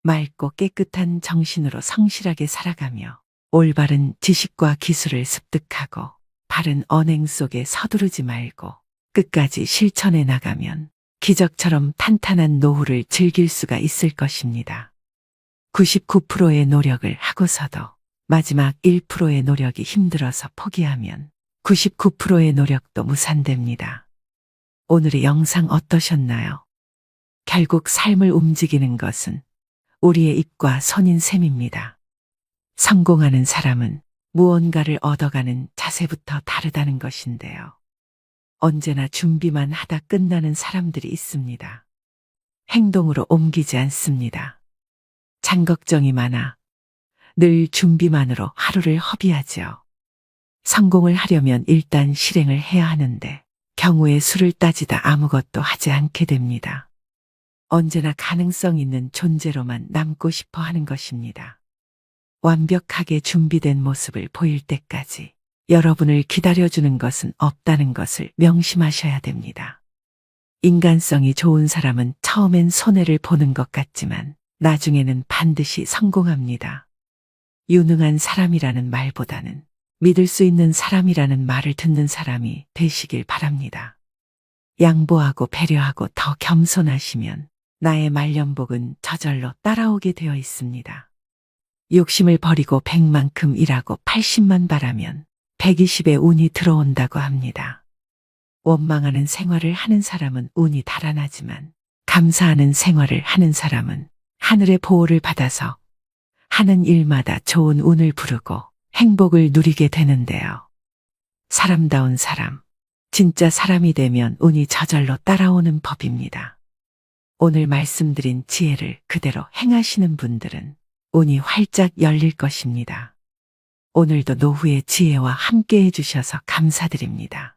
[SPEAKER 1] 맑고 깨끗한 정신으로 성실하게 살아가며 올바른 지식과 기술을 습득하고 바른 언행 속에 서두르지 말고 끝까지 실천해 나가면 기적처럼 탄탄한 노후를 즐길 수가 있을 것입니다. 99%의 노력을 하고서도 마지막 1%의 노력이 힘들어서 포기하면 99%의 노력도 무산됩니다. 오늘의 영상 어떠셨나요? 결국 삶을 움직이는 것은 우리의 입과 손인 셈입니다. 성공하는 사람은 무언가를 얻어가는 자세부터 다르다는 것인데요. 언제나 준비만 하다 끝나는 사람들이 있습니다. 행동으로 옮기지 않습니다. 장걱정이 많아 늘 준비만으로 하루를 허비하지요. 성공을 하려면 일단 실행을 해야 하는데 경우의 수를 따지다 아무것도 하지 않게 됩니다. 언제나 가능성 있는 존재로만 남고 싶어 하는 것입니다. 완벽하게 준비된 모습을 보일 때까지 여러분을 기다려주는 것은 없다는 것을 명심하셔야 됩니다. 인간성이 좋은 사람은 처음엔 손해를 보는 것 같지만 나중에는 반드시 성공합니다. 유능한 사람이라는 말보다는 믿을 수 있는 사람이라는 말을 듣는 사람이 되시길 바랍니다. 양보하고 배려하고 더 겸손하시면 나의 말년복은 저절로 따라오게 되어 있습니다. 욕심을 버리고 100만큼 일하고 80만 바라면 120의 운이 들어온다고 합니다. 원망하는 생활을 하는 사람은 운이 달아나지만 감사하는 생활을 하는 사람은 하늘의 보호를 받아서 하는 일마다 좋은 운을 부르고 행복을 누리게 되는데요. 사람다운 사람, 진짜 사람이 되면 운이 저절로 따라오는 법입니다. 오늘 말씀드린 지혜를 그대로 행하시는 분들은 운이 활짝 열릴 것입니다. 오늘도 노후의 지혜와 함께 해주셔서 감사드립니다.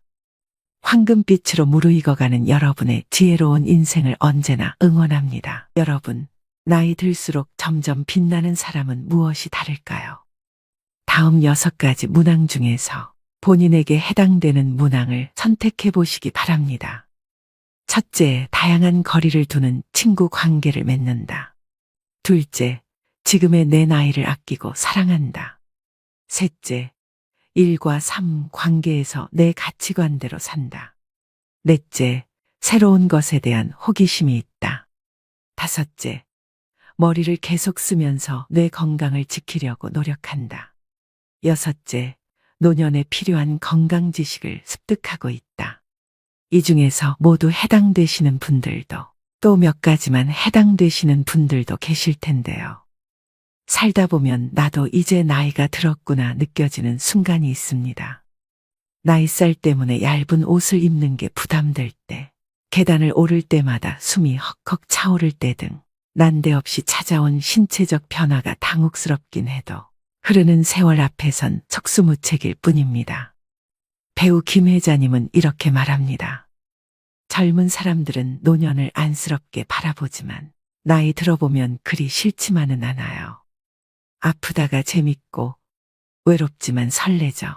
[SPEAKER 1] 황금빛으로 무르익어가는 여러분의 지혜로운 인생을 언제나 응원합니다. 여러분, 나이 들수록 점점 빛나는 사람은 무엇이 다를까요? 다음 6가지 문항 중에서 본인에게 해당되는 문항을 선택해 보시기 바랍니다. 첫째, 다양한 거리를 두는 친구 관계를 맺는다. 둘째, 지금의 내 나이를 아끼고 사랑한다. 셋째, 일과 삶 관계에서 내 가치관대로 산다. 넷째, 새로운 것에 대한 호기심이 있다. 다섯째, 머리를 계속 쓰면서 뇌 건강을 지키려고 노력한다. 여섯째, 노년에 필요한 건강 지식을 습득하고 있다. 이 중에서 모두 해당되시는 분들도 또 몇 가지만 해당되시는 분들도 계실 텐데요. 살다 보면 나도 이제 나이가 들었구나 느껴지는 순간이 있습니다. 나이살 때문에 얇은 옷을 입는 게 부담될 때, 계단을 오를 때마다 숨이 헉헉 차오를 때 등 난데없이 찾아온 신체적 변화가 당혹스럽긴 해도 흐르는 세월 앞에선 속수무책일 뿐입니다. 배우 김혜자님은 이렇게 말합니다. 젊은 사람들은 노년을 안쓰럽게 바라보지만 나이 들어보면 그리 싫지만은 않아요. 아프다가 재밌고 외롭지만 설레죠.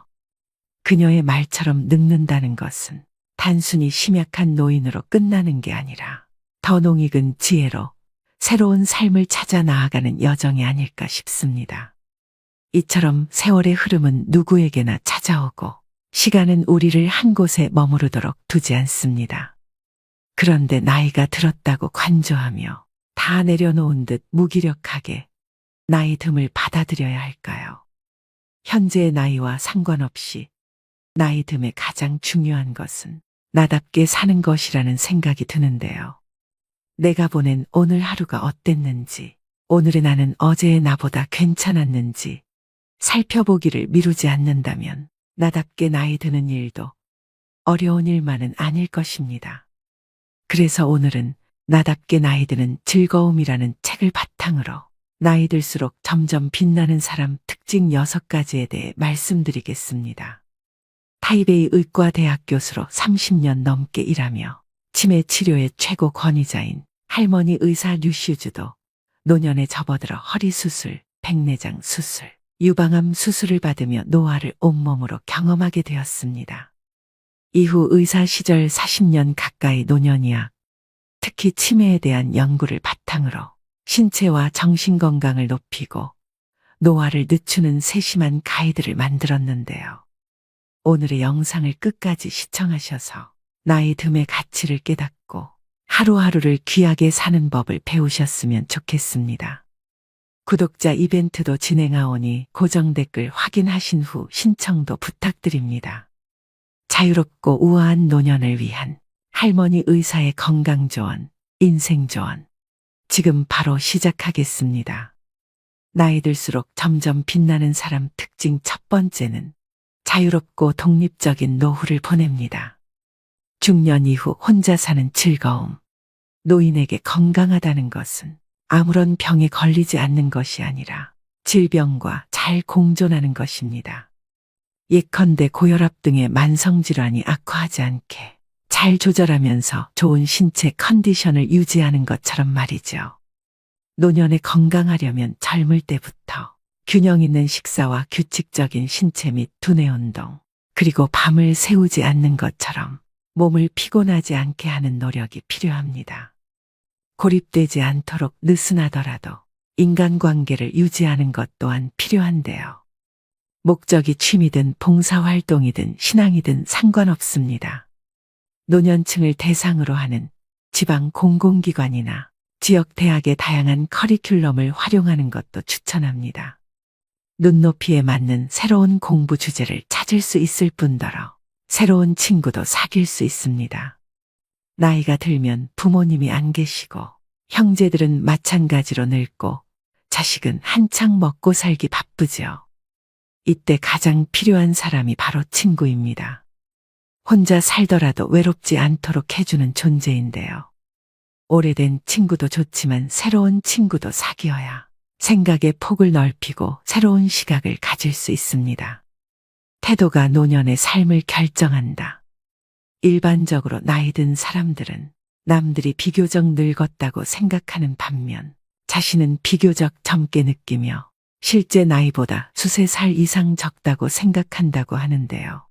[SPEAKER 1] 그녀의 말처럼 늙는다는 것은 단순히 심약한 노인으로 끝나는 게 아니라 더 농익은 지혜로 새로운 삶을 찾아 나아가는 여정이 아닐까 싶습니다. 이처럼 세월의 흐름은 누구에게나 찾아오고 시간은 우리를 한 곳에 머무르도록 두지 않습니다. 그런데 나이가 들었다고 관조하며 다 내려놓은 듯 무기력하게 나이 듦을 받아들여야 할까요? 현재의 나이와 상관없이 나이 듦에 가장 중요한 것은 나답게 사는 것이라는 생각이 드는데요. 내가 보낸 오늘 하루가 어땠는지, 오늘의 나는 어제의 나보다 괜찮았는지 살펴보기를 미루지 않는다면 나답게 나이 드는 일도 어려운 일만은 아닐 것입니다. 그래서 오늘은 나답게 나이 드는 즐거움이라는 책을 바탕으로 나이 들수록 점점 빛나는 사람 특징 6가지에 대해 말씀드리겠습니다. 타이베이 의과대학 교수로 30년 넘게 일하며 치매 치료의 최고 권위자인 할머니 의사 류슈즈도 노년에 접어들어 허리 수술, 백내장 수술, 유방암 수술을 받으며 노화를 온몸으로 경험하게 되었습니다. 이후 의사 시절 40년 가까이 노년의학, 특히 치매에 대한 연구를 바탕으로 신체와 정신 건강을 높이고 노화를 늦추는 세심한 가이드를 만들었는데요. 오늘의 영상을 끝까지 시청하셔서 나이 듦의 가치를 깨닫고 하루하루를 귀하게 사는 법을 배우셨으면 좋겠습니다. 구독자 이벤트도 진행하오니 고정 댓글 확인하신 후 신청도 부탁드립니다. 자유롭고 우아한 노년을 위한 할머니 의사의 건강 조언, 인생 조언. 지금 바로 시작하겠습니다. 나이 들수록 점점 빛나는 사람 특징 첫 번째는 자유롭고 독립적인 노후를 보냅니다. 중년 이후 혼자 사는 즐거움. 노인에게 건강하다는 것은 아무런 병에 걸리지 않는 것이 아니라 질병과 잘 공존하는 것입니다. 예컨대 고혈압 등의 만성질환이 악화하지 않게 잘 조절하면서 좋은 신체 컨디션을 유지하는 것처럼 말이죠. 노년에 건강하려면 젊을 때부터 균형 있는 식사와 규칙적인 신체 및 두뇌 운동, 그리고 밤을 새우지 않는 것처럼 몸을 피곤하지 않게 하는 노력이 필요합니다. 고립되지 않도록 느슨하더라도 인간관계를 유지하는 것 또한 필요한데요. 목적이 취미든 봉사활동이든 신앙이든 상관없습니다. 노년층을 대상으로 하는 지방 공공기관이나 지역 대학의 다양한 커리큘럼을 활용하는 것도 추천합니다. 눈높이에 맞는 새로운 공부 주제를 찾을 수 있을 뿐더러 새로운 친구도 사귈 수 있습니다. 나이가 들면 부모님이 안 계시고 형제들은 마찬가지로 늙고 자식은 한창 먹고 살기 바쁘죠. 이때 가장 필요한 사람이 바로 친구입니다. 혼자 살더라도 외롭지 않도록 해주는 존재인데요. 오래된 친구도 좋지만 새로운 친구도 사귀어야 생각의 폭을 넓히고 새로운 시각을 가질 수 있습니다. 태도가 노년의 삶을 결정한다. 일반적으로 나이 든 사람들은 남들이 비교적 늙었다고 생각하는 반면 자신은 비교적 젊게 느끼며 실제 나이보다 수세 살 이상 적다고 생각한다고 하는데요.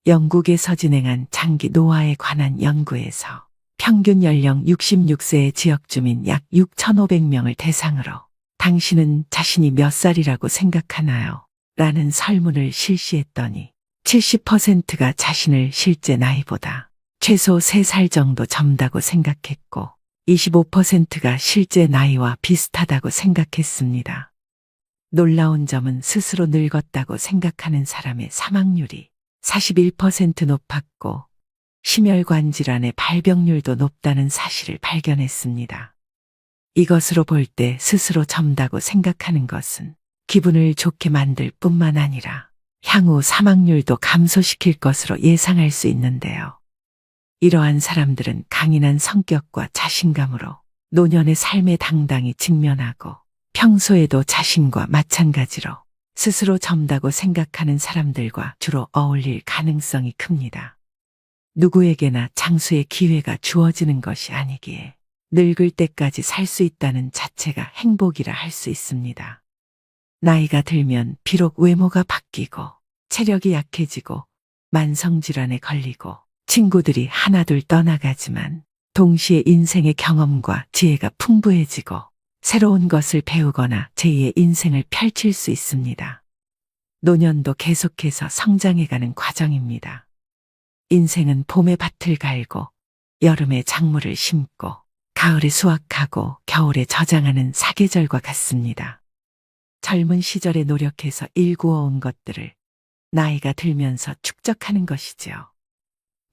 [SPEAKER 1] 영국에서 진행한 장기 노화에 관한 연구에서 평균 연령 66세의 지역 주민 약 6,500명을 대상으로 당신은 자신이 몇 살이라고 생각하나요? 라는 설문을 실시했더니 70%가 자신을 실제 나이보다 최소 3살 정도 젊다고 생각했고 25%가 실제 나이와 비슷하다고 생각했습니다. 놀라운 점은 스스로 늙었다고 생각하는 사람의 사망률이 41% 높았고 심혈관 질환의 발병률도 높다는 사실을 발견했습니다. 이것으로 볼 때 스스로 젊다고 생각하는 것은 기분을 좋게 만들 뿐만 아니라 향후 사망률도 감소시킬 것으로 예상할 수 있는데요. 이러한 사람들은 강인한 성격과 자신감으로 노년의 삶에 당당히 직면하고 평소에도 자신과 마찬가지로 스스로 젊다고 생각하는 사람들과 주로 어울릴 가능성이 큽니다. 누구에게나 장수의 기회가 주어지는 것이 아니기에 늙을 때까지 살 수 있다는 자체가 행복이라 할 수 있습니다. 나이가 들면 비록 외모가 바뀌고 체력이 약해지고 만성질환에 걸리고 친구들이 하나둘 떠나가지만 동시에 인생의 경험과 지혜가 풍부해지고 새로운 것을 배우거나 제2의 인생을 펼칠 수 있습니다. 노년도 계속해서 성장해가는 과정입니다. 인생은 봄에 밭을 갈고 여름에 작물을 심고 가을에 수확하고 겨울에 저장하는 사계절과 같습니다. 젊은 시절에 노력해서 일구어온 것들을 나이가 들면서 축적하는 것이지요.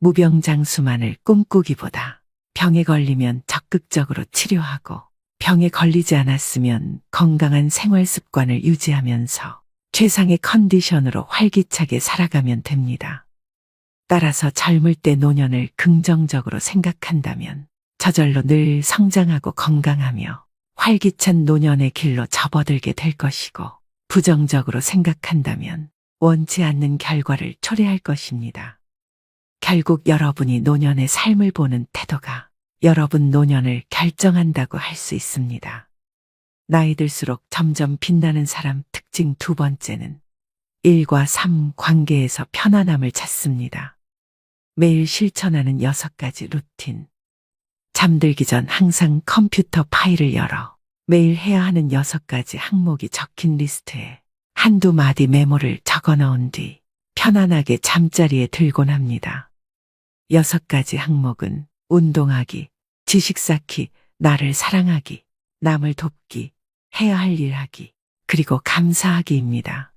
[SPEAKER 1] 무병장수만을 꿈꾸기보다 병에 걸리면 적극적으로 치료하고 병에 걸리지 않았으면 건강한 생활 습관을 유지하면서 최상의 컨디션으로 활기차게 살아가면 됩니다. 따라서 젊을 때 노년을 긍정적으로 생각한다면 저절로 늘 성장하고 건강하며 활기찬 노년의 길로 접어들게 될 것이고 부정적으로 생각한다면 원치 않는 결과를 초래할 것입니다. 결국 여러분이 노년의 삶을 보는 태도가 여러분 노년을 결정한다고 할 수 있습니다. 나이 들수록 점점 빛나는 사람 특징 두 번째는 일과 삶 관계에서 편안함을 찾습니다. 매일 실천하는 6가지 루틴. 잠들기 전 항상 컴퓨터 파일을 열어 매일 해야 하는 6가지 항목이 적힌 리스트에 한두 마디 메모를 적어 넣은 뒤 편안하게 잠자리에 들곤 합니다. 6가지 항목은 운동하기, 지식 쌓기, 나를 사랑하기, 남을 돕기, 해야 할 일 하기, 그리고 감사하기입니다.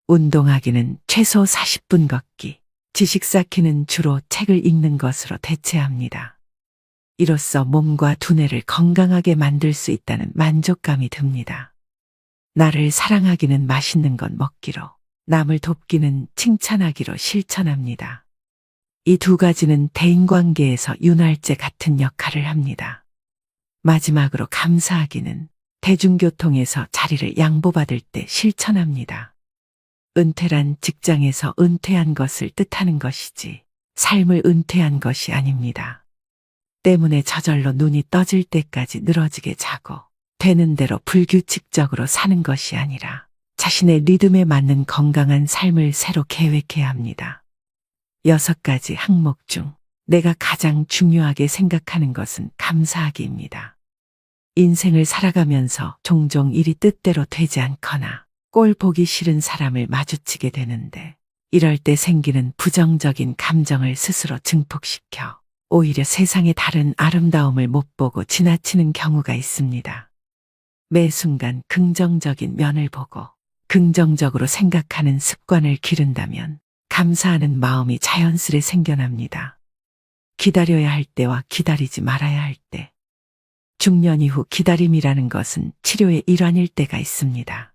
[SPEAKER 1] 운동하기는 최소 40분 걷기, 지식 쌓기는 주로 책을 읽는 것으로 대체합니다. 이로써 몸과 두뇌를 건강하게 만들 수 있다는 만족감이 듭니다. 나를 사랑하기는 맛있는 것 먹기로, 남을 돕기는 칭찬하기로 실천합니다. 이 2가지는 대인관계에서 윤활제 같은 역할을 합니다. 마지막으로 감사하기는 대중교통에서 자리를 양보받을 때 실천합니다. 은퇴란 직장에서 은퇴한 것을 뜻하는 것이지 삶을 은퇴한 것이 아닙니다. 때문에 저절로 눈이 떠질 때까지 늘어지게 자고 되는 대로 불규칙적으로 사는 것이 아니라 자신의 리듬에 맞는 건강한 삶을 새로 계획해야 합니다. 6가지 항목 중 내가 가장 중요하게 생각하는 것은 감사하기입니다. 인생을 살아가면서 종종 일이 뜻대로 되지 않거나 꼴 보기 싫은 사람을 마주치게 되는데 이럴 때 생기는 부정적인 감정을 스스로 증폭시켜 오히려 세상의 다른 아름다움을 못 보고 지나치는 경우가 있습니다. 매 순간 긍정적인 면을 보고 긍정적으로 생각하는 습관을 기른다면 감사하는 마음이 자연스레 생겨납니다. 기다려야 할 때와 기다리지 말아야 할 때. 중년 이후 기다림이라는 것은 치료의 일환일 때가 있습니다.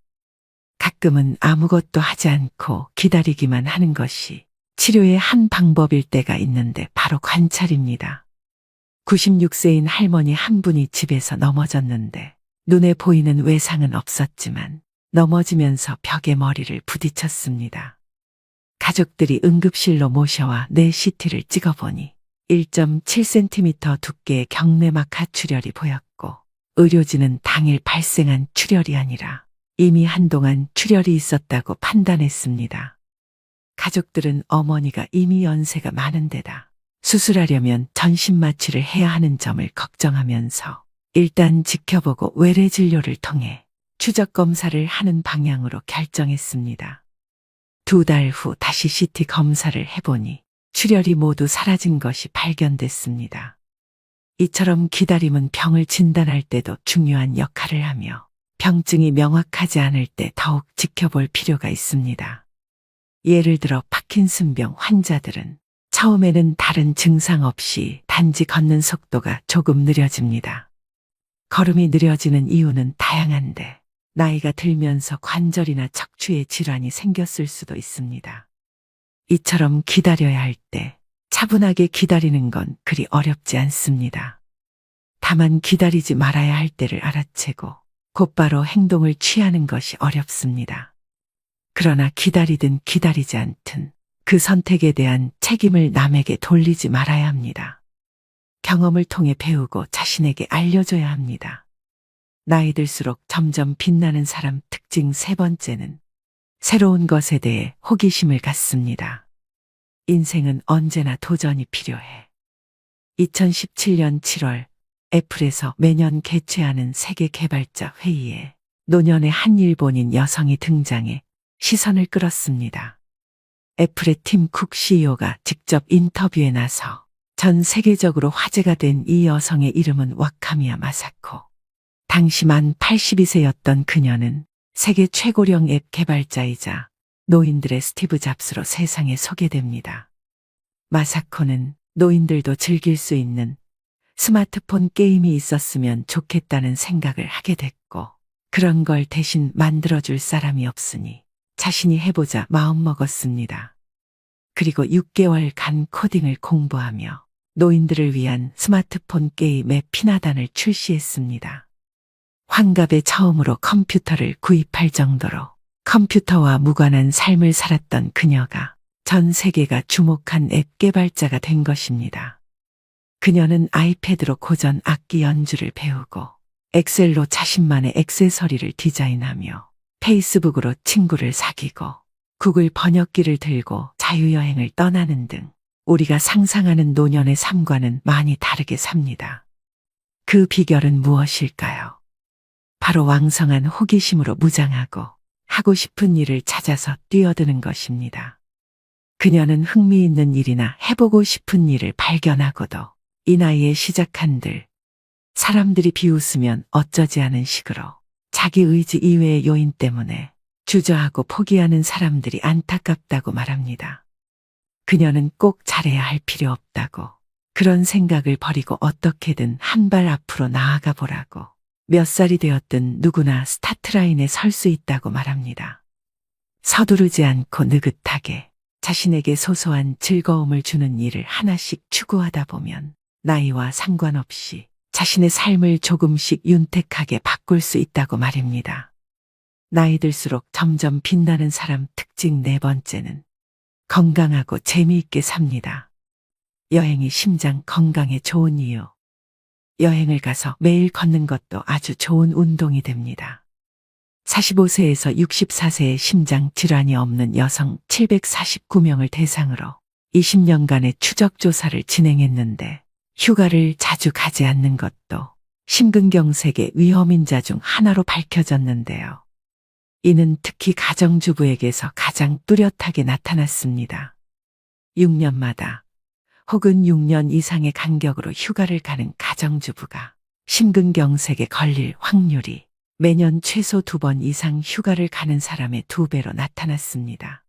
[SPEAKER 1] 가끔은 아무것도 하지 않고 기다리기만 하는 것이 치료의 한 방법일 때가 있는데 바로 관찰입니다. 96세인 할머니 한 분이 집에서 넘어졌는데 눈에 보이는 외상은 없었지만 넘어지면서 벽에 머리를 부딪혔습니다. 가족들이 응급실로 모셔와 뇌 CT를 찍어보니 1.7cm 두께의 경내막 하출혈이 보였고 의료진은 당일 발생한 출혈이 아니라 이미 한동안 출혈이 있었다고 판단했습니다. 가족들은 어머니가 이미 연세가 많은 데다 수술하려면 전신마취를 해야 하는 점을 걱정하면서 일단 지켜보고 외래 진료를 통해 추적 검사를 하는 방향으로 결정했습니다. 2달 후 다시 CT 검사를 해보니 출혈이 모두 사라진 것이 발견됐습니다. 이처럼 기다림은 병을 진단할 때도 중요한 역할을 하며 병증이 명확하지 않을 때 더욱 지켜볼 필요가 있습니다. 예를 들어 파킨슨병 환자들은 처음에는 다른 증상 없이 단지 걷는 속도가 조금 느려집니다. 걸음이 느려지는 이유는 다양한데 나이가 들면서 관절이나 척추에 질환이 생겼을 수도 있습니다. 이처럼 기다려야 할 때 차분하게 기다리는 건 그리 어렵지 않습니다. 다만 기다리지 말아야 할 때를 알아채고 곧바로 행동을 취하는 것이 어렵습니다. 그러나 기다리든 기다리지 않든 그 선택에 대한 책임을 남에게 돌리지 말아야 합니다. 경험을 통해 배우고 자신에게 알려줘야 합니다. 나이 들수록 점점 빛나는 사람 특징 3번째는 새로운 것에 대해 호기심을 갖습니다. 인생은 언제나 도전이 필요해. 2017년 7월 애플에서 매년 개최하는 세계 개발자 회의에 노년의 한 일본인 여성이 등장해 시선을 끌었습니다. 애플의 팀 쿡 CEO가 직접 인터뷰에 나서 전 세계적으로 화제가 된 이 여성의 이름은 와카미야 마사코. 당시 만 82세였던 그녀는 세계 최고령 앱 개발자이자 노인들의 스티브 잡스로 세상에 소개됩니다. 마사코는 노인들도 즐길 수 있는 스마트폰 게임이 있었으면 좋겠다는 생각을 하게 됐고 그런 걸 대신 만들어줄 사람이 없으니 자신이 해보자 마음먹었습니다. 그리고 6개월간 코딩을 공부하며 노인들을 위한 스마트폰 게임 앱 피나단을 출시했습니다. 환갑에 처음으로 컴퓨터를 구입할 정도로 컴퓨터와 무관한 삶을 살았던 그녀가 전 세계가 주목한 앱 개발자가 된 것입니다. 그녀는 아이패드로 고전 악기 연주를 배우고 엑셀로 자신만의 액세서리를 디자인하며 페이스북으로 친구를 사귀고 구글 번역기를 들고 자유여행을 떠나는 등 우리가 상상하는 노년의 삶과는 많이 다르게 삽니다. 그 비결은 무엇일까요? 바로 왕성한 호기심으로 무장하고 하고 싶은 일을 찾아서 뛰어드는 것입니다. 그녀는 흥미있는 일이나 해보고 싶은 일을 발견하고도 이 나이에 시작한들 사람들이 비웃으면 어쩌지 하는 식으로 자기 의지 이외의 요인 때문에 주저하고 포기하는 사람들이 안타깝다고 말합니다. 그녀는 꼭 잘해야 할 필요 없다고, 그런 생각을 버리고 어떻게든 한 발 앞으로 나아가 보라고, 몇 살이 되었든 누구나 스타트라인에 설 수 있다고 말합니다. 서두르지 않고 느긋하게 자신에게 소소한 즐거움을 주는 일을 하나씩 추구하다 보면 나이와 상관없이 자신의 삶을 조금씩 윤택하게 바꿀 수 있다고 말입니다. 나이 들수록 점점 빛나는 사람 특징 네 번째는 건강하고 재미있게 삽니다. 여행이 심장 건강에 좋은 이유. 여행을 가서 매일 걷는 것도 아주 좋은 운동이 됩니다. 45세에서 64세의 심장 질환이 없는 여성 749명을 대상으로 20년간의 추적 조사를 진행했는데 휴가를 자주 가지 않는 것도 심근경색의 위험인자 중 하나로 밝혀졌는데요. 이는 특히 가정주부에게서 가장 뚜렷하게 나타났습니다. 6년마다 혹은 6년 이상의 간격으로 휴가를 가는 가정주부가 심근경색에 걸릴 확률이 매년 최소 2번 이상 휴가를 가는 사람의 2배로 나타났습니다.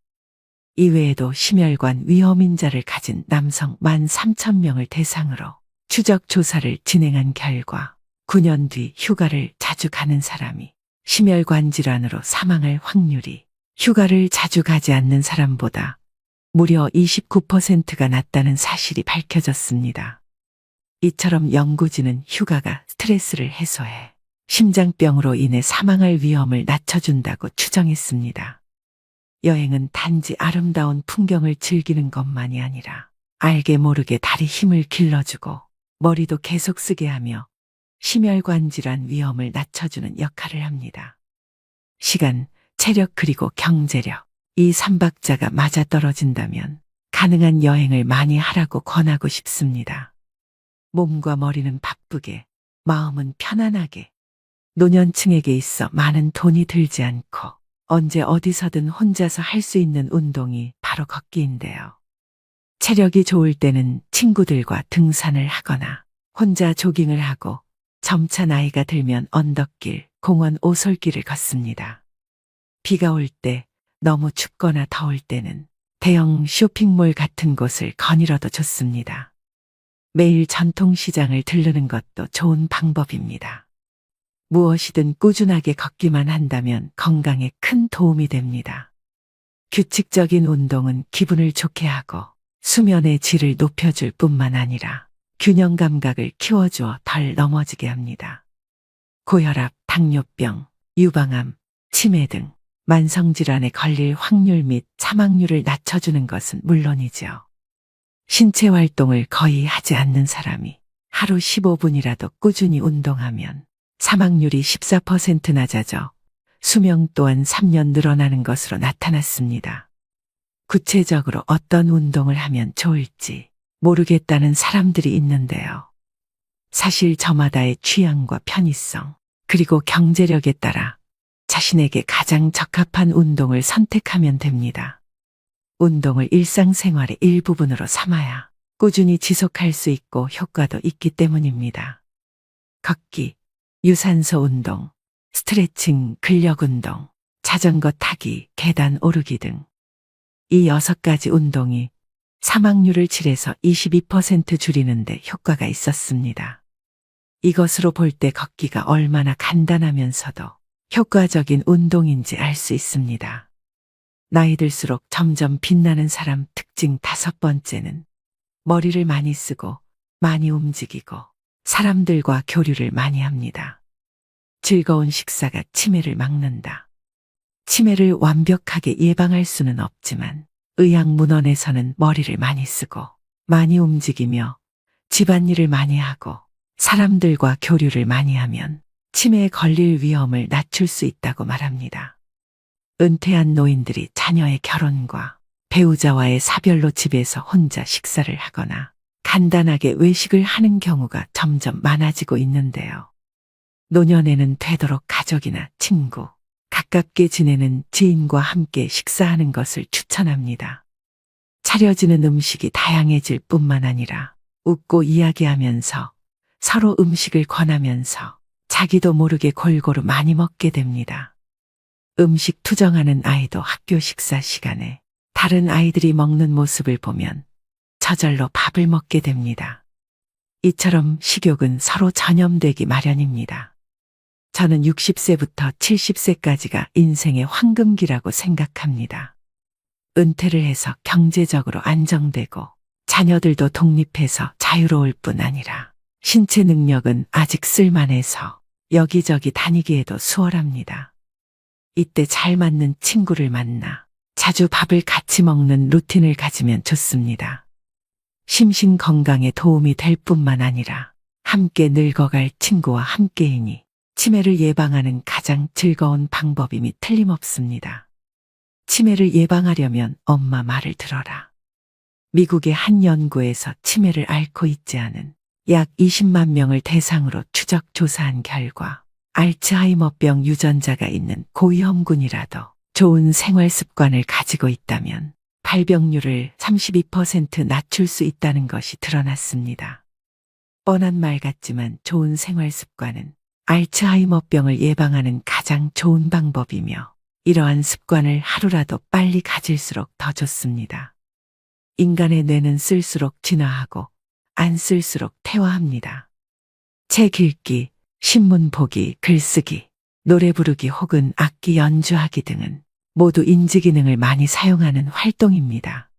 [SPEAKER 1] 이외에도 심혈관 위험인자를 가진 남성 13,000명을 대상으로 추적 조사를 진행한 결과 9년 뒤 휴가를 자주 가는 사람이 심혈관 질환으로 사망할 확률이 휴가를 자주 가지 않는 사람보다 무려 29%가 낮다는 사실이 밝혀졌습니다. 이처럼 연구진은 휴가가 스트레스를 해소해 심장병으로 인해 사망할 위험을 낮춰준다고 추정했습니다. 여행은 단지 아름다운 풍경을 즐기는 것만이 아니라 알게 모르게 다리 힘을 길러주고 머리도 계속 쓰게 하며 심혈관 질환 위험을 낮춰주는 역할을 합니다. 시간, 체력 그리고 경제력, 이 3박자가 맞아떨어진다면 가능한 여행을 많이 하라고 권하고 싶습니다. 몸과 머리는 바쁘게, 마음은 편안하게, 노년층에게 있어 많은 돈이 들지 않고 언제 어디서든 혼자서 할 수 있는 운동이 바로 걷기인데요. 체력이 좋을 때는 친구들과 등산을 하거나 혼자 조깅을 하고 점차 나이가 들면 언덕길, 공원 오솔길을 걷습니다. 비가 올 때, 너무 춥거나 더울 때는 대형 쇼핑몰 같은 곳을 거닐어도 좋습니다. 매일 전통시장을 들르는 것도 좋은 방법입니다. 무엇이든 꾸준하게 걷기만 한다면 건강에 큰 도움이 됩니다. 규칙적인 운동은 기분을 좋게 하고 수면의 질을 높여줄 뿐만 아니라 균형 감각을 키워주어 덜 넘어지게 합니다. 고혈압, 당뇨병, 유방암, 치매 등 만성질환에 걸릴 확률 및 사망률을 낮춰주는 것은 물론이죠. 신체 활동을 거의 하지 않는 사람이 하루 15분이라도 꾸준히 운동하면 사망률이 14% 낮아져 수명 또한 3년 늘어나는 것으로 나타났습니다. 구체적으로 어떤 운동을 하면 좋을지 모르겠다는 사람들이 있는데요. 사실 저마다의 취향과 편의성, 그리고 경제력에 따라 자신에게 가장 적합한 운동을 선택하면 됩니다. 운동을 일상생활의 일부분으로 삼아야 꾸준히 지속할 수 있고 효과도 있기 때문입니다. 걷기, 유산소 운동, 스트레칭, 근력 운동, 자전거 타기, 계단 오르기 등 이 6가지 운동이 사망률을 7에서 22% 줄이는데 효과가 있었습니다. 이것으로 볼 때 걷기가 얼마나 간단하면서도 효과적인 운동인지 알 수 있습니다. 나이 들수록 점점 빛나는 사람 특징 5번째는 머리를 많이 쓰고 많이 움직이고 사람들과 교류를 많이 합니다. 즐거운 식사가 치매를 막는다. 치매를 완벽하게 예방할 수는 없지만 의학문헌에서는 머리를 많이 쓰고 많이 움직이며 집안일을 많이 하고 사람들과 교류를 많이 하면 치매에 걸릴 위험을 낮출 수 있다고 말합니다. 은퇴한 노인들이 자녀의 결혼과 배우자와의 사별로 집에서 혼자 식사를 하거나 간단하게 외식을 하는 경우가 점점 많아지고 있는데요. 노년에는 되도록 가족이나 친구, 가깝게 지내는 지인과 함께 식사하는 것을 추천합니다. 차려지는 음식이 다양해질 뿐만 아니라 웃고 이야기하면서 서로 음식을 권하면서 자기도 모르게 골고루 많이 먹게 됩니다. 음식 투정하는 아이도 학교 식사 시간에 다른 아이들이 먹는 모습을 보면 저절로 밥을 먹게 됩니다. 이처럼 식욕은 서로 전염되기 마련입니다. 저는 60세부터 70세까지가 인생의 황금기라고 생각합니다. 은퇴를 해서 경제적으로 안정되고 자녀들도 독립해서 자유로울 뿐 아니라 신체 능력은 아직 쓸만해서 여기저기 다니기에도 수월합니다. 이때 잘 맞는 친구를 만나 자주 밥을 같이 먹는 루틴을 가지면 좋습니다. 심신 건강에 도움이 될 뿐만 아니라 함께 늙어갈 친구와 함께이니 치매를 예방하는 가장 즐거운 방법임이 틀림없습니다. 치매를 예방하려면 엄마 말을 들어라. 미국의 한 연구에서 치매를 앓고 있지 않은 약 20만 명을 대상으로 추적 조사한 결과 알츠하이머병 유전자가 있는 고위험군이라도 좋은 생활 습관을 가지고 있다면 발병률을 32% 낮출 수 있다는 것이 드러났습니다. 뻔한 말 같지만 좋은 생활 습관은 알츠하이머병을 예방하는 가장 좋은 방법이며 이러한 습관을 하루라도 빨리 가질수록 더 좋습니다. 인간의 뇌는 쓸수록 진화하고 안 쓸수록 퇴화합니다. 책 읽기, 신문 보기, 글쓰기, 노래 부르기 혹은 악기 연주하기 등은 모두 인지 기능을 많이 사용하는 활동입니다.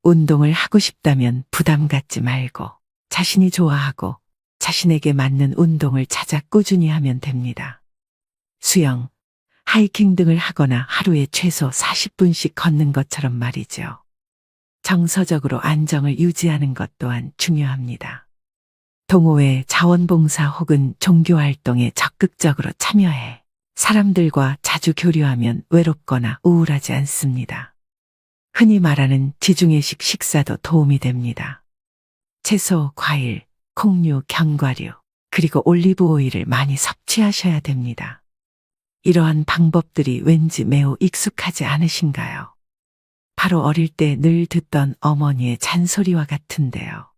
[SPEAKER 1] 운동을 하고 싶다면 부담 갖지 말고 자신이 좋아하고 자신에게 맞는 운동을 찾아 꾸준히 하면 됩니다. 수영, 하이킹 등을 하거나 하루에 최소 40분씩 걷는 것처럼 말이죠. 정서적으로 안정을 유지하는 것 또한 중요합니다. 동호회, 자원봉사 혹은 종교활동에 적극적으로 참여해 사람들과 자주 교류하면 외롭거나 우울하지 않습니다. 흔히 말하는 지중해식 식사도 도움이 됩니다. 채소, 과일, 콩류, 견과류, 그리고 올리브 오일을 많이 섭취하셔야 됩니다. 이러한 방법들이 왠지 매우 익숙하지 않으신가요? 바로 어릴 때 늘 듣던 어머니의 잔소리와 같은데요.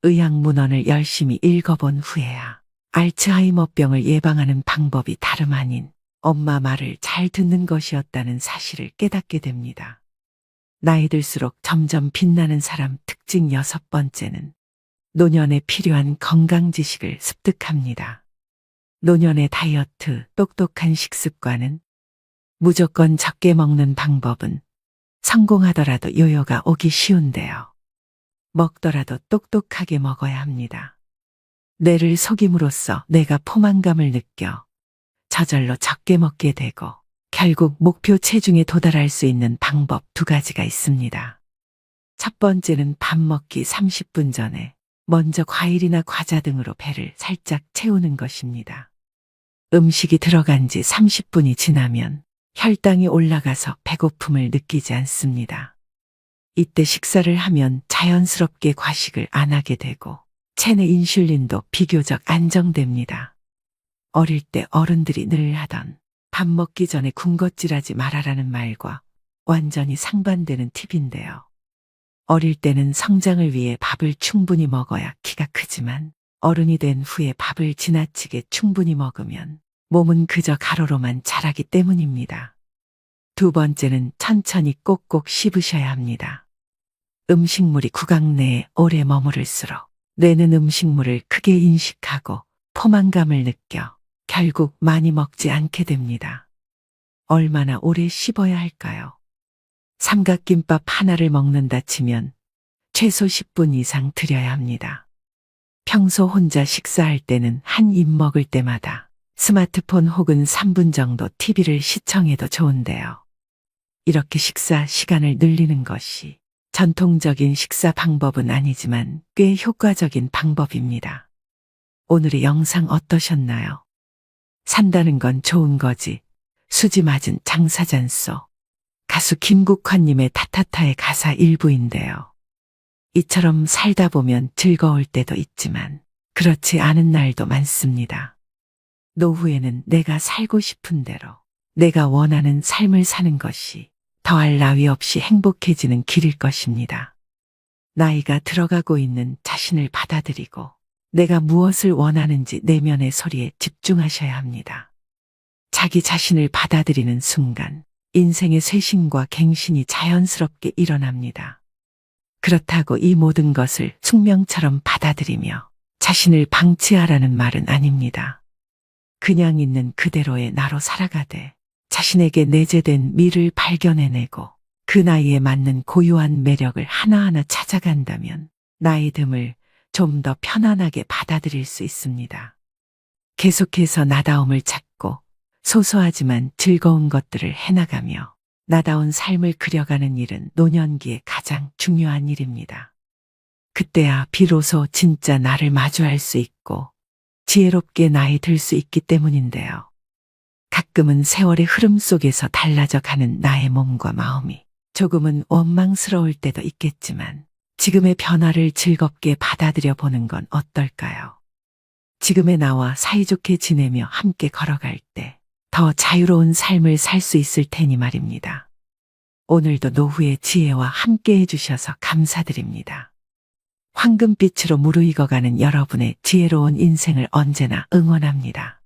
[SPEAKER 1] 의학문헌을 열심히 읽어본 후에야 알츠하이머병을 예방하는 방법이 다름 아닌 엄마 말을 잘 듣는 것이었다는 사실을 깨닫게 됩니다. 나이 들수록 점점 빛나는 사람 특징 6번째는 노년에 필요한 건강 지식을 습득합니다. 노년의 다이어트, 똑똑한 식습관은 무조건 적게 먹는 방법은 성공하더라도 요요가 오기 쉬운데요. 먹더라도 똑똑하게 먹어야 합니다. 뇌를 속임으로써 뇌가 포만감을 느껴 저절로 적게 먹게 되고 결국 목표 체중에 도달할 수 있는 방법 2가지가 있습니다. 첫 번째는 밥 먹기 30분 전에 먼저 과일이나 과자 등으로 배를 살짝 채우는 것입니다. 음식이 들어간 지 30분이 지나면 혈당이 올라가서 배고픔을 느끼지 않습니다. 이때 식사를 하면 자연스럽게 과식을 안 하게 되고 체내 인슐린도 비교적 안정됩니다. 어릴 때 어른들이 늘 하던 밥 먹기 전에 군것질하지 말아라는 말과 완전히 상반되는 팁인데요. 어릴 때는 성장을 위해 밥을 충분히 먹어야 키가 크지만 어른이 된 후에 밥을 지나치게 충분히 먹으면 몸은 그저 가로로만 자라기 때문입니다. 2번째는 천천히 꼭꼭 씹으셔야 합니다. 음식물이 구강 내에 오래 머무를수록 뇌는 음식물을 크게 인식하고 포만감을 느껴 결국 많이 먹지 않게 됩니다. 얼마나 오래 씹어야 할까요? 삼각김밥 하나를 먹는다 치면 최소 10분 이상 들여야 합니다. 평소 혼자 식사할 때는 한 입 먹을 때마다 스마트폰 혹은 3분 정도 TV를 시청해도 좋은데요. 이렇게 식사 시간을 늘리는 것이 전통적인 식사 방법은 아니지만 꽤 효과적인 방법입니다. 오늘의 영상 어떠셨나요? 산다는 건 좋은 거지 수지 맞은 장사잔소. 가수 김국환님의 타타타의 가사 일부인데요. 이처럼 살다 보면 즐거울 때도 있지만 그렇지 않은 날도 많습니다. 노후에는 내가 살고 싶은 대로 내가 원하는 삶을 사는 것이 더할 나위 없이 행복해지는 길일 것입니다. 나이가 들어가고 있는 자신을 받아들이고 내가 무엇을 원하는지 내면의 소리에 집중하셔야 합니다. 자기 자신을 받아들이는 순간 인생의 쇄신과 갱신이 자연스럽게 일어납니다. 그렇다고 이 모든 것을 숙명처럼 받아들이며 자신을 방치하라는 말은 아닙니다. 그냥 있는 그대로의 나로 살아가되 자신에게 내재된 미를 발견해내고 그 나이에 맞는 고유한 매력을 하나하나 찾아간다면 나이 듦을 좀 더 편안하게 받아들일 수 있습니다. 계속해서 나다움을 찾고 소소하지만 즐거운 것들을 해나가며 나다운 삶을 그려가는 일은 노년기에 가장 중요한 일입니다. 그때야 비로소 진짜 나를 마주할 수 있고 지혜롭게 나이 들 수 있기 때문인데요. 가끔은 세월의 흐름 속에서 달라져 가는 나의 몸과 마음이 조금은 원망스러울 때도 있겠지만 지금의 변화를 즐겁게 받아들여 보는 건 어떨까요? 지금의 나와 사이좋게 지내며 함께 걸어갈 때 더 자유로운 삶을 살 수 있을 테니 말입니다. 오늘도 노후의 지혜와 함께 해주셔서 감사드립니다. 황금빛으로 무르익어가는 여러분의 지혜로운 인생을 언제나 응원합니다.